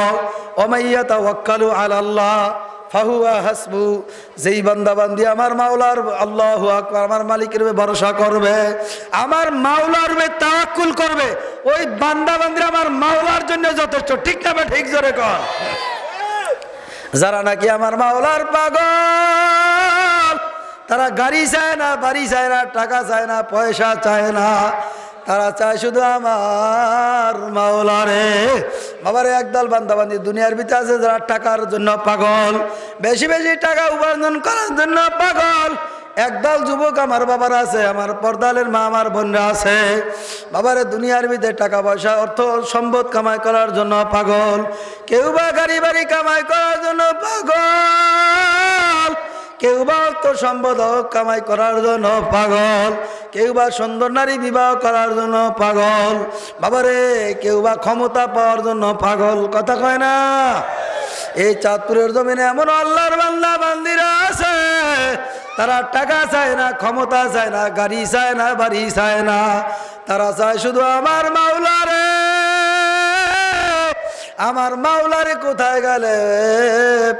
ওমাইয়া তাওয়াক্কালু আলাল্লাহ ফাহুয়া হাসবু, যেই বান্দা বান্দি আমার মাওলার আল্লাহু আকবার আমার মালিকের ভরসা করবে, আমার মাওলার তাওয়াক্কুল করবে, ওই বান্দা বান্দিরা আমার মাওলার জন্য যথেষ্ট। ঠিক না বা ঠিক? জোরে কর। যারা নাকি আমার মাওলার পাগল, তারা গাড়ি চায় না, বাড়ি চায় না, টাকা চায় না, পয়সা চায় না, তারা চায় শুধু আমার মাওলারে। বাবারে, একদল বান্দাবান্দি দুনিয়ার ভিতরে আছে যারা টাকার জন্য পাগল, বেশি বেশি টাকা উপার্জন করার জন্য পাগল। একদল যুবক আমার বাবার আছে, আমার পর্দালের মা আমার বোনরা আছে, বাবারে দুনিয়ার ভিতরে টাকা পয়সা অর্থ সম্পদ কামাই করার জন্য পাগল। কেউ বা গাড়ি বাড়ি কামাই করার জন্য পাগল, কেউ বা অর্থ সম্পদ কামাই করার জন্য পাগল, কেউ বা সুন্দর নারী বিবাহ করার জন্য পাগল, বাবারে কেউ বা ক্ষমতা পাওয়ার জন্য পাগল। কথা কয় না? এই চাঁদপুরের জমিনে এমন আল্লাহর বান্দা বান্দিরা আছে, তারা টাকা চায় না, ক্ষমতা চায় না, গাড়ি চায় না, বাড়ি চায় না, তারা চায় শুধু আমার মাওলারে। আমার মাওলারে কোথায় গেলে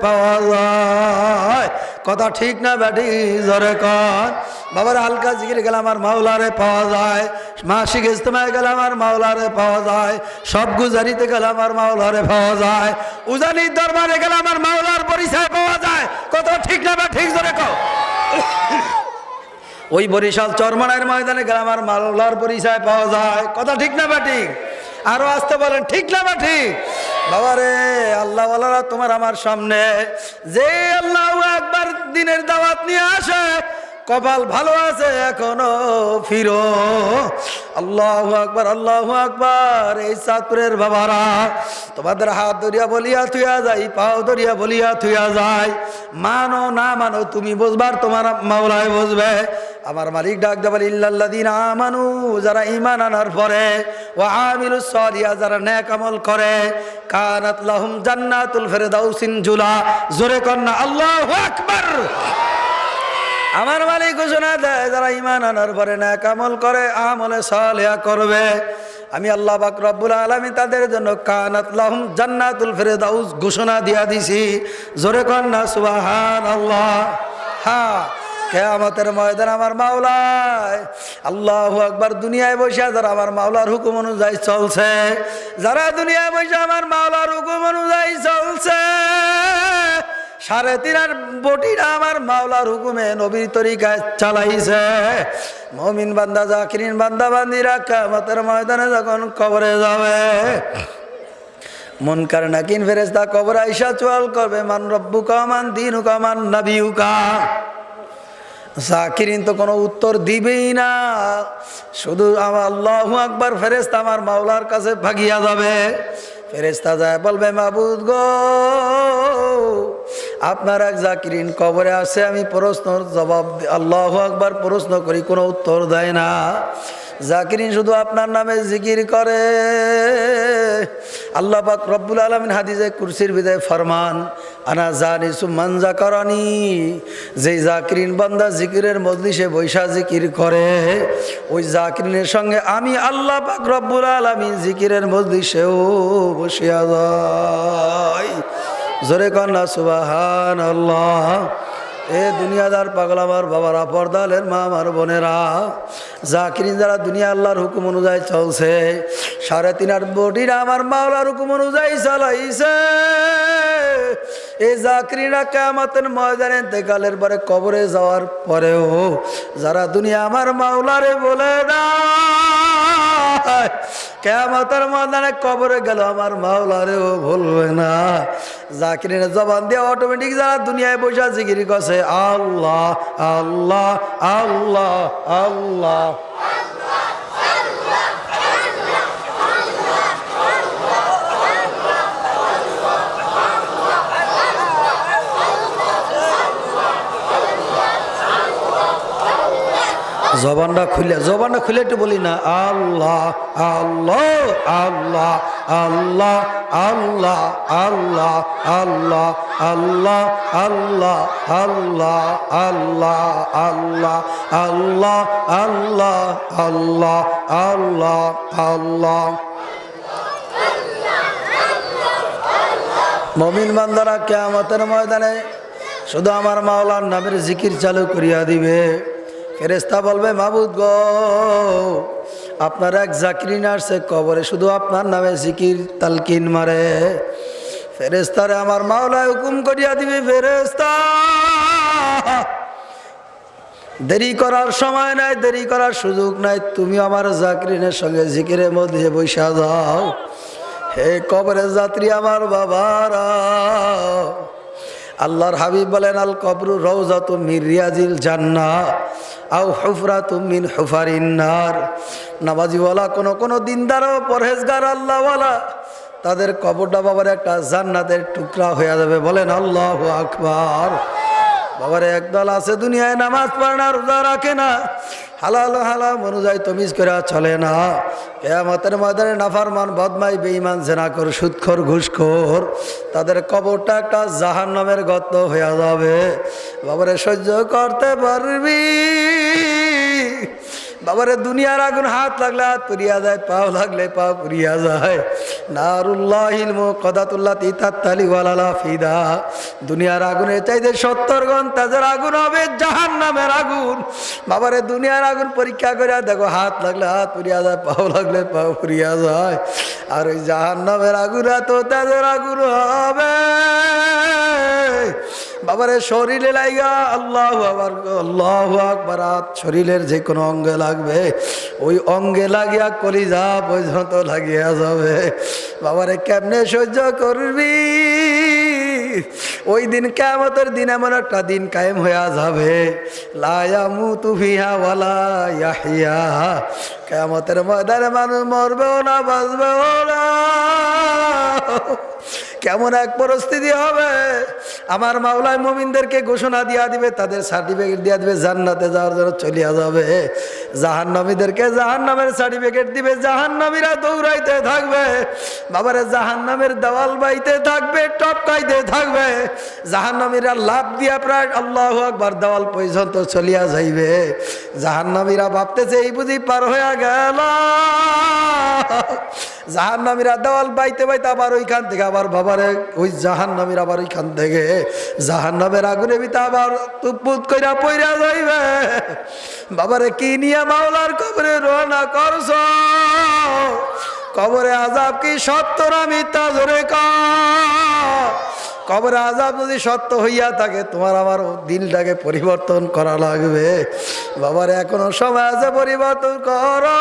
পাওয়া যায়? কথা ঠিক না ব্যাটি? জোরে কর। বাবার হালকা জিকির গেলে আমার মাওলারে পাওয়া যায়, মাসিক ইজতেমায় গেলে আমার মাওলারে পাওয়া যায়, সব গুজারিতে গেলে আমার মাওলারে পাওয়া যায়, উজানির দরবারে গেলে আমার মাওলার পরিচয় পাওয়া যায়। কথা ঠিক না ব্যাটি? জোরে কর। ওই বরিশাল চরমনার ময়দানে গেলে আমার মাওলার পরিচয় পাওয়া যায়। কথা ঠিক না ব্যাটি? আরো আসতে বলেন ঠিক না ব্যাটি? বাবারে, আল্লাহ ওয়ালারা তোমার আমার সামনে যে আল্লাহু আকবার দিনের দাওয়াত নিয়ে আসে, কপাল ভালো আছে এখনো ফিরো। আল্লাহু আকবার, আল্লাহু আকবার। এই চাঁদপুরের বাবারা তোমাদের হাত ধরিয়া বলিয়া থুয়া যায়, পাও ধরিয়া বলিয়া থুয়া যায়, মানো না মানো তুমি বুঝবার, তোমার মাওলায় বুঝবে। আমার মালিক ডাক দেবেন, ইল্লাল্লাযীনা আমানু, যারা ঈমান আনার পরে, ওয়া আমিলুস সালিহাত, যারা নেক আমল করে, কানাত লাহুম জান্নাতুল ফিরদাউসিন জুলা। জোরে কর না আল্লাহু আকবার। আমার মালিক ঘোষণা দেয়, যারা ঈমান আনার পরে নেক আমল করে, আমলে সালিহা করবে, আমি আল্লাহ পাক রব্বুল আলামিন তাদের জন্য কানাত লাহুম জান্নাতুল ফিরদাউস ঘোষণা দিয়া দিছি। জোরে কর না সুবহানাল্লাহ। হ্যাঁ, কিয়ামতের ময়দানে আমার মাওলায় আল্লাহু আকবার দুনিয়ায় বসে যারা আমার মাওলার হুকুম অনুযায়ী চলছে, যারা দুনিয়ায় বসে আমার মাওলার হুকুম অনুযায়ী চলছে, 3.5 বটিরা আমার মাওলার হুকুমে নবীর তরিকায় চালাইছে, মুমিন বান্দা জাকিরিন বান্দা বান্দিরা কিয়ামতের ময়দানে যখন কবরে যাবে, মুনকার নাকির ফেরেশতা কবরে আইসা চোয়াল করবে মান রব্বুকা মান দীনুকা মান নবিয়ুকা। জাকিরিন তো কোনো উত্তর দিবেই না, শুধু আমার আল্লাহু আকবার ফেরেশতা আমার মাওলার কাছে ভাগিয়া যাবে। ফেরেশতা যায় বলবে মাবুদ গো, আপনার এক জাকিরিন কবরে আসে, আমি প্রশ্নর জবাব আল্লাহু আকবার প্রশ্ন করি, কোনো উত্তর দেয় না। জাকিরিন শুধু আপনার নামে জিকির করে। আল্লাহ পাক রব্বুল আলামিন হাদিসে কুরসির ভিতরে ফরমান আনা জানিসু মান যাকারানি, যেই জাকিরিন বান্দা জিকিরের মজলিসে বৈশা জিকির করে, ওই জাকিরিনের সঙ্গে আমি আল্লাহ পাক রব্বুল আলামিন জিকিরের মজলিসেও বসিয়া যাই। জোরে কন্যা সুবহানাল্লাহ। এ দুনিয়াদার পাগল আমার বাবারা, পর্দালের মা আমার বোনেরা, জাকিরিন যারা দুনিয়া আল্লাহর হুকুম অনুযায়ী চলছে, 3.5 বটিরা আমার মাওলার হুকুম অনুযায়ী চালাইছে, এই জাকিরিনা কিয়ামতের ময়দানে ইন্তেকালের পরে কবরে যাওয়ার পরেও যারা দুনিয়া আমার মাওলারে বলে না, কিয়ামতের ময়দানে কবরে গেল আমার মাওলারেও বলবে না। জাকিরিনের জবান দিয়ে অটোমেটিক যারা দুনিয়ায় বসে জিকির করছে আল্লাহ আল্লাহ আল্লাহ আল্লাহ, জবানটা খুলে একটু বলি না আল্লাহ আল্লাহ আল্লাহ আল্লাহ আল্লাহ আল্লাহ আল্লাহ আল্লাহ আল্লাহ আল্লাহ আল্লাহ আল্লাহ আল্লাহ আল্লাহ আল্লাহ আল্লাহ আল্লাহ। মুমিন বান্দারা কিয়ামতের ময়দানে শুধু আমার মাওলার নামের জিকির চালু করিয়া দিবে। ফেরেশতা বলবে মাবুদ গো, আপনার এক জাকিরিন আসছে কবরে, শুধু আপনার নামে জিকির তালকিন মারে। ফেরেশতারে আমার মাওলায় হুকুম করিয়া দিবে, ফেরেশতা দেরি করার সময় নাই, দেরি করার সুযোগ নাই, তুমি আমার জাকিরিনের সঙ্গে জিকিরের মধ্যে বৈশা যাও। হে কবরের যাত্রী আমার বাবারা, আল্লাহর হাবিব বলেন আল কবরু রওজাতুম মিন রিয়াজিল জান্নাহ আও হুফরাতুম মিন হুফারিন নার। নামাজিওয়ালা কোনো দিনদার ও পরহেজগার আল্লাহওয়ালা, তাদের কবরটা বাবার একটা জান্নাতের টুকরা হয়ে যাবে। বলেন আল্লাহু আকবার। বাবার একদল আছে দুনিয়ায় নামাজ পড়ে না, রোজা রাখে না, হালাল হালাল অনুযায়ী তমিজ করে চলে না, কিয়ামতের ময়দানে নাফরমান বদমাই বেঈমান জেনাখোর সুদখোর ঘুষখোর, তাদের কবরটা একটা জাহান্নামের গর্ত হয়ে যাবে। বাবারে সহ্য করতে পারবি? বাবারে দুনিয়ার আগুন হাত লাগলে হাত পুড়িয়া যায়, পাও লাগলে পা পুড়িয়া যায়। নারুল্লাহিল মুকাদাতুল্লাতি তাতালি ওয়ালালা ফিদা, দুনিয়ার আগুনের চাইতে 70 গুণ তাদের আগুন হবে জাহান্নামের আগুন। বাবারে দুনিয়ার আগুন পরীক্ষা করে দেখো, হাত লাগলে হাত পুড়িয়া যায়, পাও লাগলে পাও পুড়িয়া যায়। আর ওই জাহান্নামের আগুন এত তাদের আগুন হবে বাবারে শরীরে লাগা, আল্লাহু আকবার আল্লাহু আকবার, শরীরের যে কোনো অঙ্গে লাগবে, ওই অঙ্গে লাগিয়া কলিজা পর্যন্ত লাগিয়া যাবে। বাবারে কেমনে সহ্য করবি? ওই দিন কিয়ামতের দিন এমন একটা দিন কায়েম হয়ে যাবে, লা ইয়ামুতু ফিহা ওয়ালা ইয়াহইয়া, কিয়ামতের ময়দানে মানুষ মরবেও না বাঁচবেও না। কেমন এক পরিস্থিতি হবে! আমার মাওলায় মুমিনদেরকে ঘোষণা দিয়া দিবে, তাদের সার্টিফিকেট দিয়া দিবে, জান্নাতে যাওয়ার জন্য চলিয়া যাবে। জাহান্নামীদেরকে জাহান্নামের সার্টিফিকেট দিবে, জাহান্নামীরা দৌড়াইতে থাকবে। বাবারে জাহান্নামের দেওয়াল বাইতে থাকবে, টপকাইতে থাকবে। জাহান্নামীরা লাভ দিয়া প্রায় আল্লাহু আকবার দেওয়াল পর্যন্ত চলিয়া যাইবে। জাহান্নামীরা ভাবতেছে এই বুঝি পার হইয়া গেল। জাহান্নামীরা দেওয়াল বাইতে বাইতে আবার ওইখান থেকে আবার বাবারে ওই জাহান্নামীর আবার ওইখান থেকে জাহান্নামের আগুনে ভিতরে আবার তুপুত কইরা পইরা যাইবে। বাবারে কি নিয়ে মাওলার কবরে রওনা করছ? কবরে আযাব কি সত্য না মিথ্যা জোরে কর। কবরে আযাব যদি সত্য হইয়া থাকে তোমার আমার দিলটাকে পরিবর্তন করা লাগবে। বাবারে এখনো সময় আছে, পরিবর্তন করো।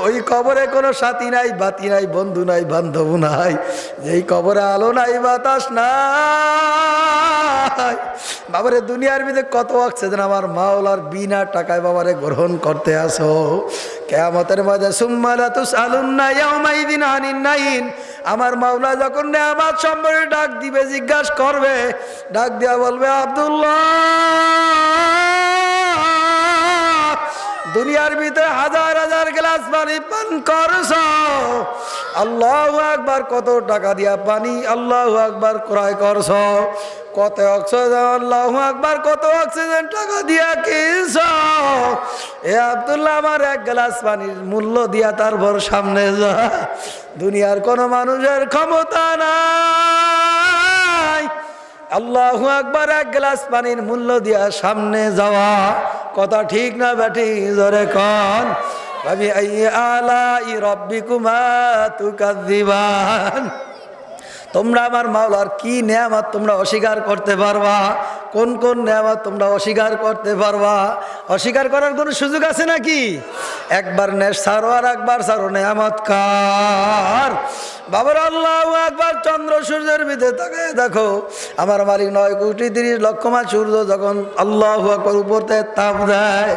ওই কবরে কোনো সাথী নাই, বাতি নাই, বন্ধু নাই, বান্ধব নাই, যেই কবরে আলো নাই, বাতাস নাই। বাবারে দুনিয়ার ভিতরে কত অক্সিজেন আমার মাওলার বিনা টাকায় বাবারে গ্রহণ করতে আসো। কিয়ামতের মধ্যে সুম্মা লা তুসআলুন্না ইয়াওমাইযিন আনিন নাঈম। আমার মাওলা যখন নেয়ামত সম্পর্কে ডাক দিবে, জিজ্ঞাসা করবে, ডাক দিয়া বলবে, আব্দুল্লাহ দুনিয়ার ভিতরে হাজার হাজার গ্লাস পানি পান করছ, আল্লাহু আকবার কত টাকা দিয়া পানি আল্লাহু আকবার ক্রয় করছ, কত অক্সিজেন আল্লাহু আকবার কত অক্সিজেন টাকা দিয়া কিনছ। এ আব্দুল্লাহ আমার এক গ্লাস পানির মূল্য দিয়া তারপর সামনে যা। দুনিয়ার কোন মানুষের ক্ষমতা নাই আল্লাহু আকবার এক গ্লাস পানির মূল্য দিয়া সামনে যাওয়া। কথা ঠিক না বেটি জোরে কোন? ভাবি আই আলাই রাব্বিকুমা তুকাযিবান। তোমরা আমার মাওলার কি নেয়ামত তোমরা অস্বীকার করতে পারবা? কোন কোন নেয়ামত তোমরা অস্বীকার করতে পারবা? অস্বীকার করার কোনো সুযোগ আছে নাকি? একবার নেশ ছাড়ো আর একবার ছাড়ো, নেয়ামত কার? বাবার আল্লাহু আকবার। চন্দ্র সূর্যের ভিতরে তাকায় দেখো, আমার মালিক 9,30,00,000 মাইল সূর্য যখন আল্লাহু আকবার উপর থেকে তাপ দেয়,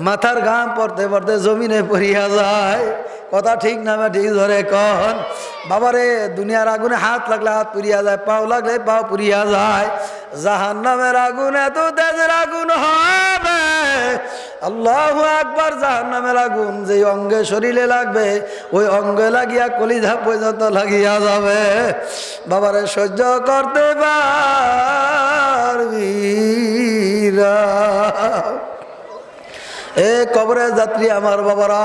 মাথার ঘাম পড়তে পড়তে জমিনে পড়িয়া যায়। কথা ঠিক না ঠিক ধরে কন? বাবারে দুনিয়ার আগুনে হাত লাগলে হাত পুড়িয়া যায়, পাও লাগলে পাও পুড়িয়া যায়। জাহান্নামের আগুন এত তেজের আগুন হবে, আল্লাহু আকবার। জাহান্নামের আগুন যে অঙ্গে শরীরে লাগবে ওই অঙ্গে লাগিয়া কলিজা পর্যন্ত লাগিয়া যাবে। বাবারে সহ্য করতে পারবি না। এ কবরের যাত্রী আমার বাবারা,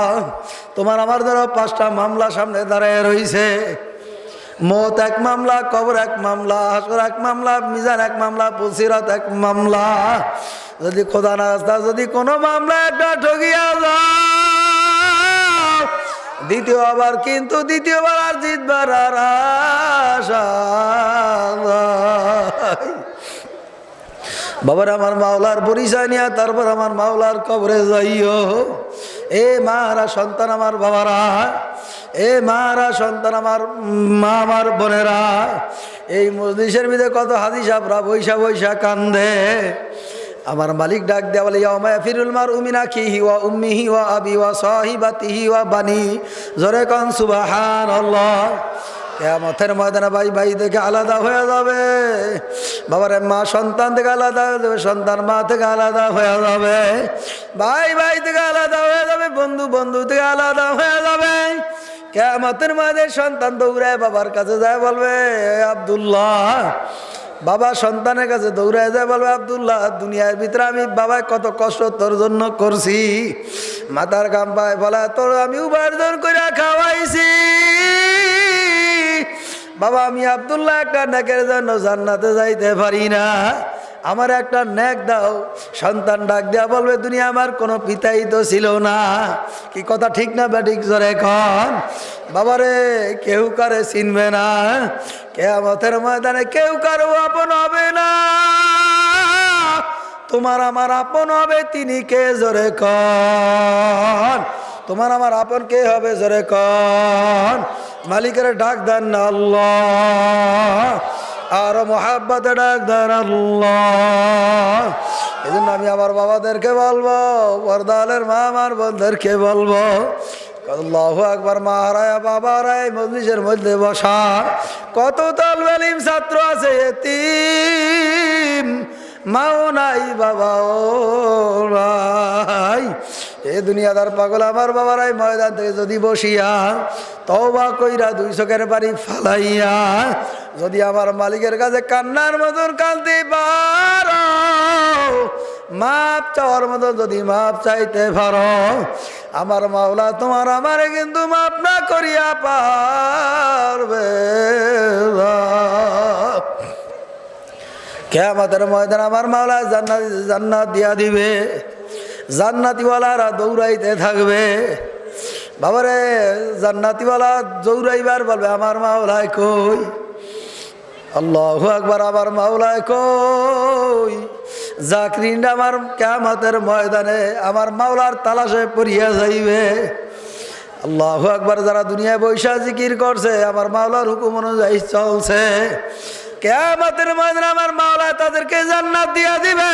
তোমার আমার ধরো 5টা মামলা সামনে দাঁড়ায় রইছে। মৌত এক মামলা, কবর এক মামলা, হাসর এক মামলা, মিজান এক মামলা, পুলসিরাত এক মামলা। যদি খোদা না আসতা যদি কোনো মামলা একটা ঠকিয়া যাও, দ্বিতীয়বার কিন্তু দ্বিতীয়বার আর জিতবার আর আশা নাই। বাবার আমার মাওলার পরিচয় নিয়ে তারপর আমার মাওলার কবরে যাইও। এ মারা সন্তান আমার বাবারা, এ মারা সন্তান আমার মা আমার বোনেরা, এই মজলিসের ভিতরে কত হাজি সাহেবরা বৈশা বৈশা কান্দে। আমার মালিক ডাক দেয়া বলে, ইয়াউমা ইয়াফিরুল মারউ মিন আখিহি ওয়া উম্মিহি ওয়া আবি ওয়া সাহিবাতিহি ওয়া বানি। জোরে কোন সুবহানাল্লাহ। কিয়ামতের ময়দানে ভাই ভাই থেকে আলাদা হয়ে যাবে। বাবার মা সন্তান থেকে আলাদা হয়ে যাবে, সন্তান মা থেকে আলাদা হয়ে যাবে, ভাই ভাই থেকে আলাদা হয়ে যাবে, বন্ধু বন্ধু থেকে আলাদা হয়ে যাবে। কিয়ামতের ময়দানে সন্তান দৌড়ায় বাবার কাছে যায়, বলবে আব্দুল্লাহ। বাবা সন্তানের কাছে দৌড়ায় যায়, বলবে আব্দুল্লাহ দুনিয়ার ভিতরে আমি বাবা কত কষ্ট তোর জন্য করছি, মাথার ঘাম পায় বলা তোর আমি উপার্জন করে খাওয়াইছি। বাবা আমি আব্দুল্লাহ একটা নেকের জন্য জান্নাতে যাইতে পারি না, আমার একটা নেক দাও। সন্তান ডাক দেয়া বলবে, দুনিয়া আমার কোনো পিতাই তো ছিল না। কি কথা ঠিক না ব্যাটিক জোরে কন? বাবারে কেউ কারে চিনবে না, কিয়ামতের ময়দানে কেউ কারো আপন হবে না। তোমার আমার আপন হবে তিনি কে জোরে কন? তোমার আমার আপন কে হবে জোরে কন? মালিকের ডাক দেন না আল্লাহ, আর মোহাব্বতে ডাক দেন আল্লাহ। এই জন্য আমি আমার বাবাদেরকে বলবো, পর্দালের মা আমার বোনদেরকে বলবো, আল্লাহু আকবার। মা হারায় বাবা হারায় মজলিসের মধ্যে বসা কত তালবে ইলম ছাত্র আছে, এতিম মাও নাই বাবাও নাই। এ দুনিয়াদার পাগল আমার বাবারাই ময়দান থেকে যদি বসিয়া তওবা কইরা 2 চোখের পানি ফালাইয়া যদি আমার মালিকের কাছে কান্নার মতন কাঁদতে পারো, মাপ চাওয়ার মতো যদি মাপ চাইতে পারো, আমার মাওলা তোমার আমারে কিন্তু মাফ না করিয়া পারবে না। কিয়ামতের ময়দান আমার মাওলা জান্নাত দিয়া দিবে, জান্নাতিওয়ালারা দৌড়াইতে থাকবে। বাবারে জান্নাতিওয়ালা দৌড়াইবার বলবে আমার মাওলায় কই, আল্লাহু আকবার, আমার মাওলায় কই। জাকরিন আমার কিয়ামতের ময়দানে আমার মাওলার তালাশে পড়িয়া যাইবে। আল্লাহু আকবার, যারা দুনিয়ায় বৈশা জিকির করছে, আমার মাওলার হুকুম অনুযায়ী চলছে, কিয়ামতের ময়দানে আমার মাওলা তাদেরকে জান্নাত দিয়া দিবে।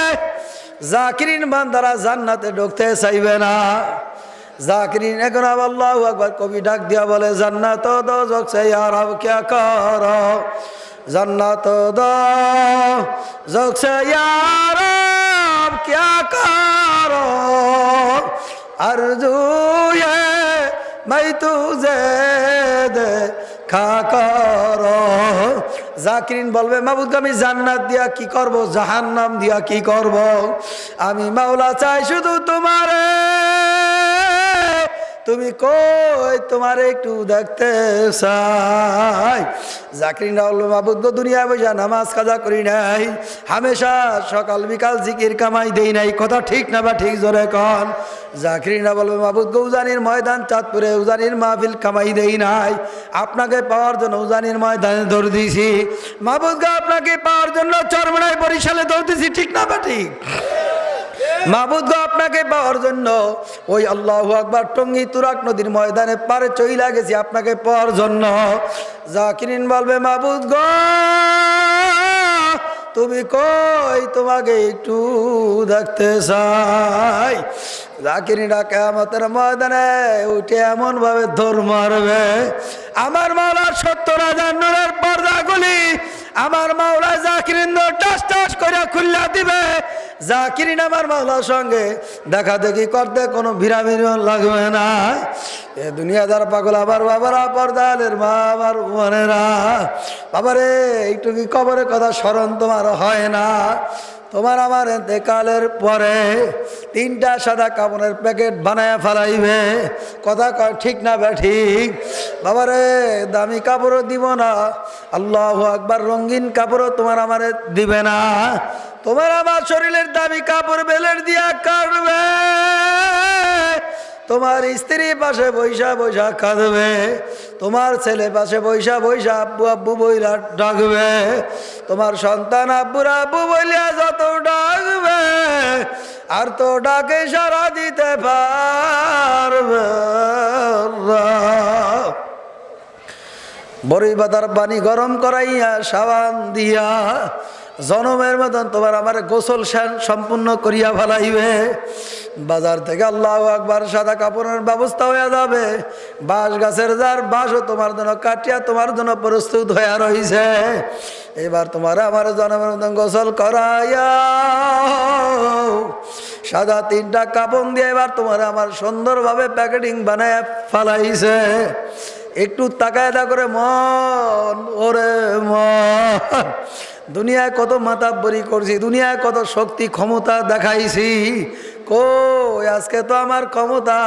জাকিরিন বান্দারা জান্নাতে ঢুকতে চাইবে না। জাকিরিন এখন আল্লাহু আকবার কবি ডাক দিয়া বলে জান্নাত দোজখ সে ইয়া রব ক্যা করো, জান্নাত দোজখ সে ইয়া রব ক্যা করো, আরজু है मैं तुझे দেখা করো। জাকিরিন বলবে মাবুদ আমি জান্নাত দিয়া কি করব, জাহান্নাম দিয়া কি করব, আমি মাওলা চাই শুধু তোমারে। তুমি কই তোমারে একটু দেখতে চাই। জাকিরিন বলবে মাবুদ গো দুনিয়ায় বসে নামাজ কাজা করি নাই, হামেশা সকাল বিকাল জিকির কামাই দেই নাই, কথা ঠিক না বা ঠিক জোরে কন। জাকিরিনা বলবে মাবুদ গো উজানির ময়দান চাঁদপুরে উজানির মাহফিল কামাই দেই নাই, আপনাকে পাওয়ার জন্য উজানির ময়দানে দৌড় দিয়েছি। মাবুদ গো আপনাকে পাওয়ার জন্য চরমনাই বরিশালে দৌড় দিয়েছি, ঠিক না বা ঠিক। মাবুদ গো আপনাকে পাওয়ার জন্য ওই আল্লাহু আকবার টঙ্গী তুরাক নদীর ময়দানে পারে চইলা গেছি আপনাকে পাওয়ার জন্য। জাকিরিন বলবে মাবুদ গো তুমি কই তোমাকে একটু দেখতে চাই। জাকিরিনা কিয়ামতের ময়দানে উঠে এমন ভাবে দৌড় মারবে, আমার মাওলার ৭০,০০০ নূরের পর্দাগুলি আমার মাওলা জাকিরিন টাস টাস করে খুললা দিবে। জাকিরিন আমার মাওলার সঙ্গে দেখা দেখি করতে কোনো ভিড়াভিড়ি লাগবে না। এ দুনিয়াদার পাগল আবার বাবারা, পর্দালের মা আমার বোনেরা, বাবারে একটু কি কবরের কথা স্মরণ তোমার হয় না? তোমার আমার ইন্তেকালের পরে ৩টা সাদা কাপড়ের প্যাকেট বানায় ফেলাইবে, কথা কয় ঠিক না বে ঠিক। বাবারে দামি কাপড়ও দিব না, আল্লাহু আকবার রঙিন কাপড়ও তোমার আমারে দিবে না। তোমার আমার শরীরের দামি কাপড় বেলের দিয়া কাটবে, তোমার স্ত্রী পাশে বৈশা বৈশা কাঁদবে, তোমার ছেলে পাশে বৈশা বৈশা আব্বু আব্বু বইলা ডাকবে, তোমার সন্তান আব্বুর আব্বু বইলা যত ডাকবে আর তো ডাকে সারা দিতে পারবে। বড়ই বাতার পানি গরম করাইয়া সাবান দিয়া জনমের মতন তোমার আমার গোসল সম্পূর্ণ করিয়া ফেলাইবে। বাজার থেকে আল্লাহু আকবার সাদা কাপড়ের ব্যবস্থা হয়ে যাবে, বাঁশ গাছের যার বাঁশও তোমার জন্য কাটিয়া তোমার জন্য প্রস্তুত হয়ে রয়েছে। এবার তোমার আমার জনমের মতন গোসল করাইয়া সাদা 3টা কাপড় দিয়ে এবার তোমার আমার সুন্দরভাবে প্যাকেটিং বানায় ফেলাইছে। একটু তাকায় দা করে মন, ওরে মন, দুনিয়ায় কত মাতাব্বরি করছি, দুনিয়ায় কত শক্তি ক্ষমতা দেখাইছি, কই আজকে তো আমার ক্ষমতা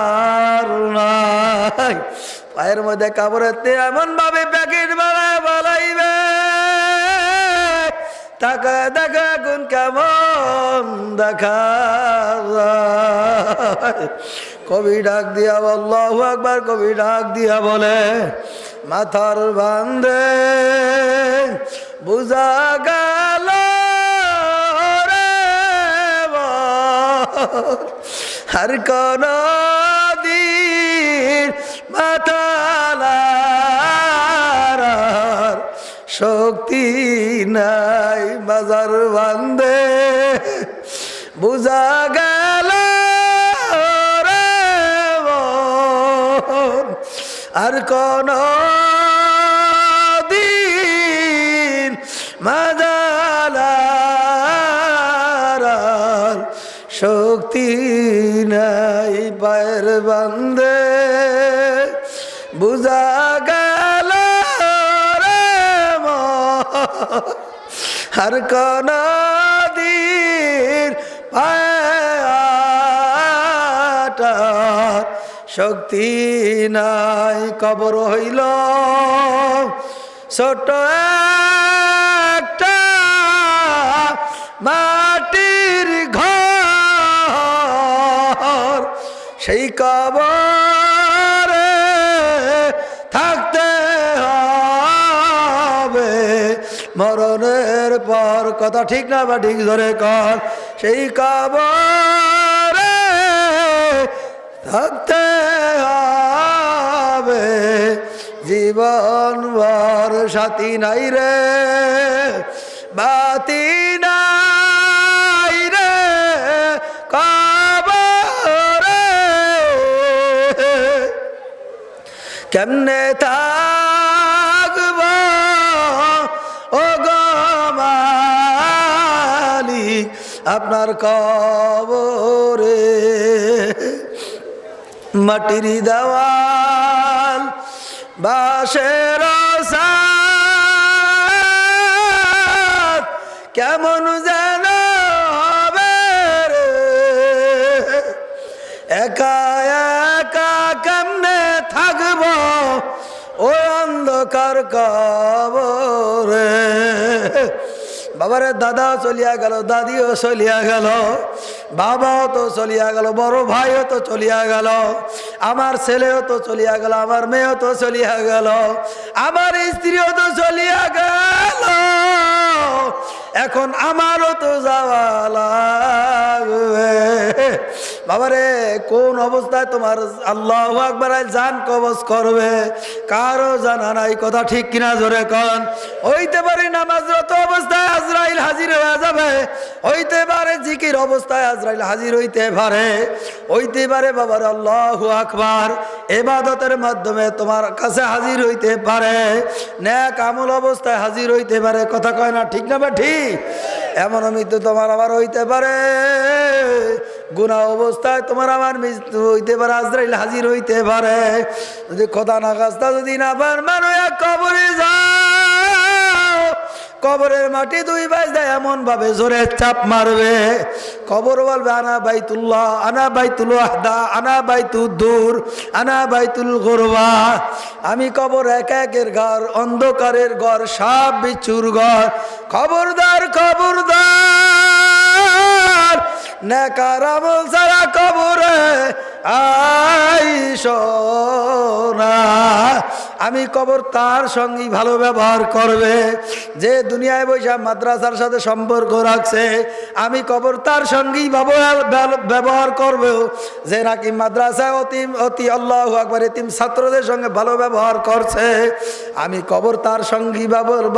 নাই। পায়ের মধ্যে কাপড়েতে এমন ভাবে প্যাকেট বানায় বানাইবে, তাকায় দেখা গুণ কেমন দেখা যায়। কবি ডাক দিয়া আল্লাহু আকবার, কবি ডাক দিয়া বলে মাথার বান্ধে বুঝা গেল রে আর কোন দিন মাথালার শক্তি নাই, মাজার বান্ধে বুঝা গেল রে আর কোন দিন মাজালার শক্তি নাই, পায়ের বান্ধে বুঝা গেল রে আর কোন দিন পায়াটার শক্তি নাই। কবর হইল ছোট একটা মাটির ঘর, সেই কবরে থাকতে হবে মরণের পর। কথা ঠিক না বা ঠিক ধরে কর। সেই কবরে থাকতে হবে জীবনভর। সাথী নাই রে বাতি নাই রে কবরে, কেমনে থাকব ও গো মালিক আপনার কবরে। মাটির দেওয়াল বাঁশের ছাদ কেমন যেন হবে রে, একা একা কেমনে থাকব ওই অন্ধকার কবরে। বাবারে দাদাও চলিয়া গেল, দাদিও চলিয়া গেল, বাবাও তো চলিয়া গেল, বড় ভাইও তো চলিয়া গেল, আমার ছেলেও তো চলিয়া গেল, আমার মেয়েও তো চলিয়া গেল, আমার স্ত্রীও তো চলিয়া গেল, এখন আমারও তো যাওয়া লাগবে। বাবারে কোন অবস্থায় তোমার আল্লাহু আকবার জান কবজ করবে কারো জানা নাই। কথা ঠিক কিনা জোরে কন। হইতে পারে নামাজরত অবস্থায় আজরাইল হাজির হয়ে যাবে, হইতে পারে জিকির অবস্থায় আজরাইল হাজির হইতে পারে বাবার আল্লাহু আকবার ইবাদতের মাধ্যমে তোমার কাছে হাজির হইতে পারে, নেক আমল অবস্থায় হাজির হইতে পারে। কথা কয় না ঠিক না বা ঠিক? এমন মৃত্যু তোমার আবার হইতে পারে, গুনাহ অবস্থায় তোমার আমার মৃত্যু হইতে পারে, আজরাইল হাজির হইতে পারে। যদি খোদা না খাস্তা যদি না পার মানুষ কবরে যাও, কবরের মাটি দুই বাজ দেয় এমন ভাবে জোরে চাপ মারবে, কবর বলবে আনা বাইতুল্লাহ, আনা বাইতুল ওয়াহদা, আনা বাইতুদ দূর, আনা বাইতুল গুরবা। আমি কবর এক একের ঘর, অন্ধকারের ঘর, সাপ বিচ্ছুর ঘর। খবরদার খবরদার, নেকার আমল ছাড়া কবরে আইসো না। আমি কবর তার সঙ্গে ভালো ব্যবহার করবে যে দুনিয়ায় বৈশা মাদ্রাসার সাথে সম্পর্ক রাখছে। আমি কবর তার সঙ্গেই ব্যবহার করবে যে নাকি মাদ্রাসায় অতি আল্লাহু আকবার এতিম ছাত্রদের সঙ্গে ভালো ব্যবহার করছে। আমি কবর তার সঙ্গেই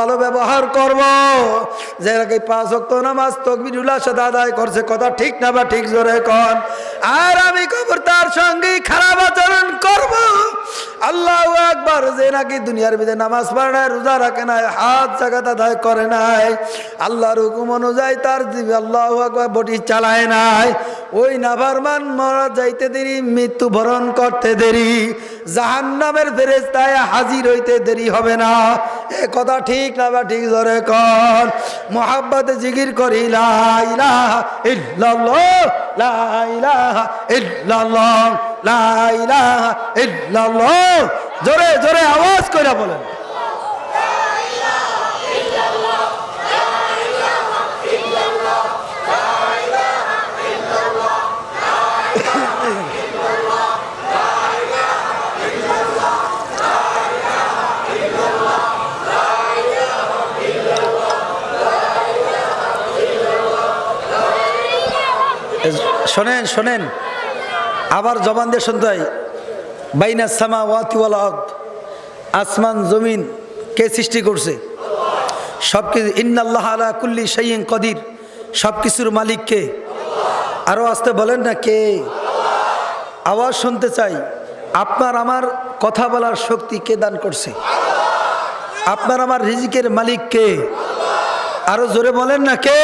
ভালো ব্যবহার করব যে নাকি 5 ওয়াক্ত নামাজ তাকবীরুল্লাহর সাথে আদায় করছে। কথা ঠিক না বা ঠিক জোরে কন। আর আমি কবর তার সঙ্গেই খারাপ আচরণ করব আল্লাহু আকবার যে নাকি দুনিয়ার ভিতরে নামাজ পড়ে নাই, রোজা রাখে নাই, হাত জাকাত আদায় করে নাই, আল্লাহর হুকুম অনুযায়ী তার জীবে আল্লাহু আকবার বটি চালায় নাই, ওই নাফরমান মারা যাইতে দেরি, মৃত্যু বরণ করতে দেরি, জাহান্নামের ফেরেশতায় হাজির হইতে দেরি হবে না। এ কথা ঠিক না বা ঠিক জোরে কর। মুহাব্বতে জিকির করি লা ইলাহা ইল্লাল্লাহ, লা ইলাহা ইল্লাল্লাহ, লা ইলাহা ইল্লাল্লাহ। জোরে জোরে আওয়াজ করে বলেন। শোনেন শোনেন, আবার জবান দিয়ে শুনতে হয়। বাইনা সামাওয়াতি ওয়াল আরদ, আসমান জমিন কে সৃষ্টি করছে? সব কিছু। ইন্নাল্লাহ আলা কুল্লি শাইইন কদির, সব কিছুর মালিক কে? আরো আসতে বলেন না কে? আওয়াজ শুনতে চাই। আপনার আমার কথা বলার শক্তি কে দান করছে? আপনার আমার রিজিকের মালিক কে? আরো জোরে বলেন না কে?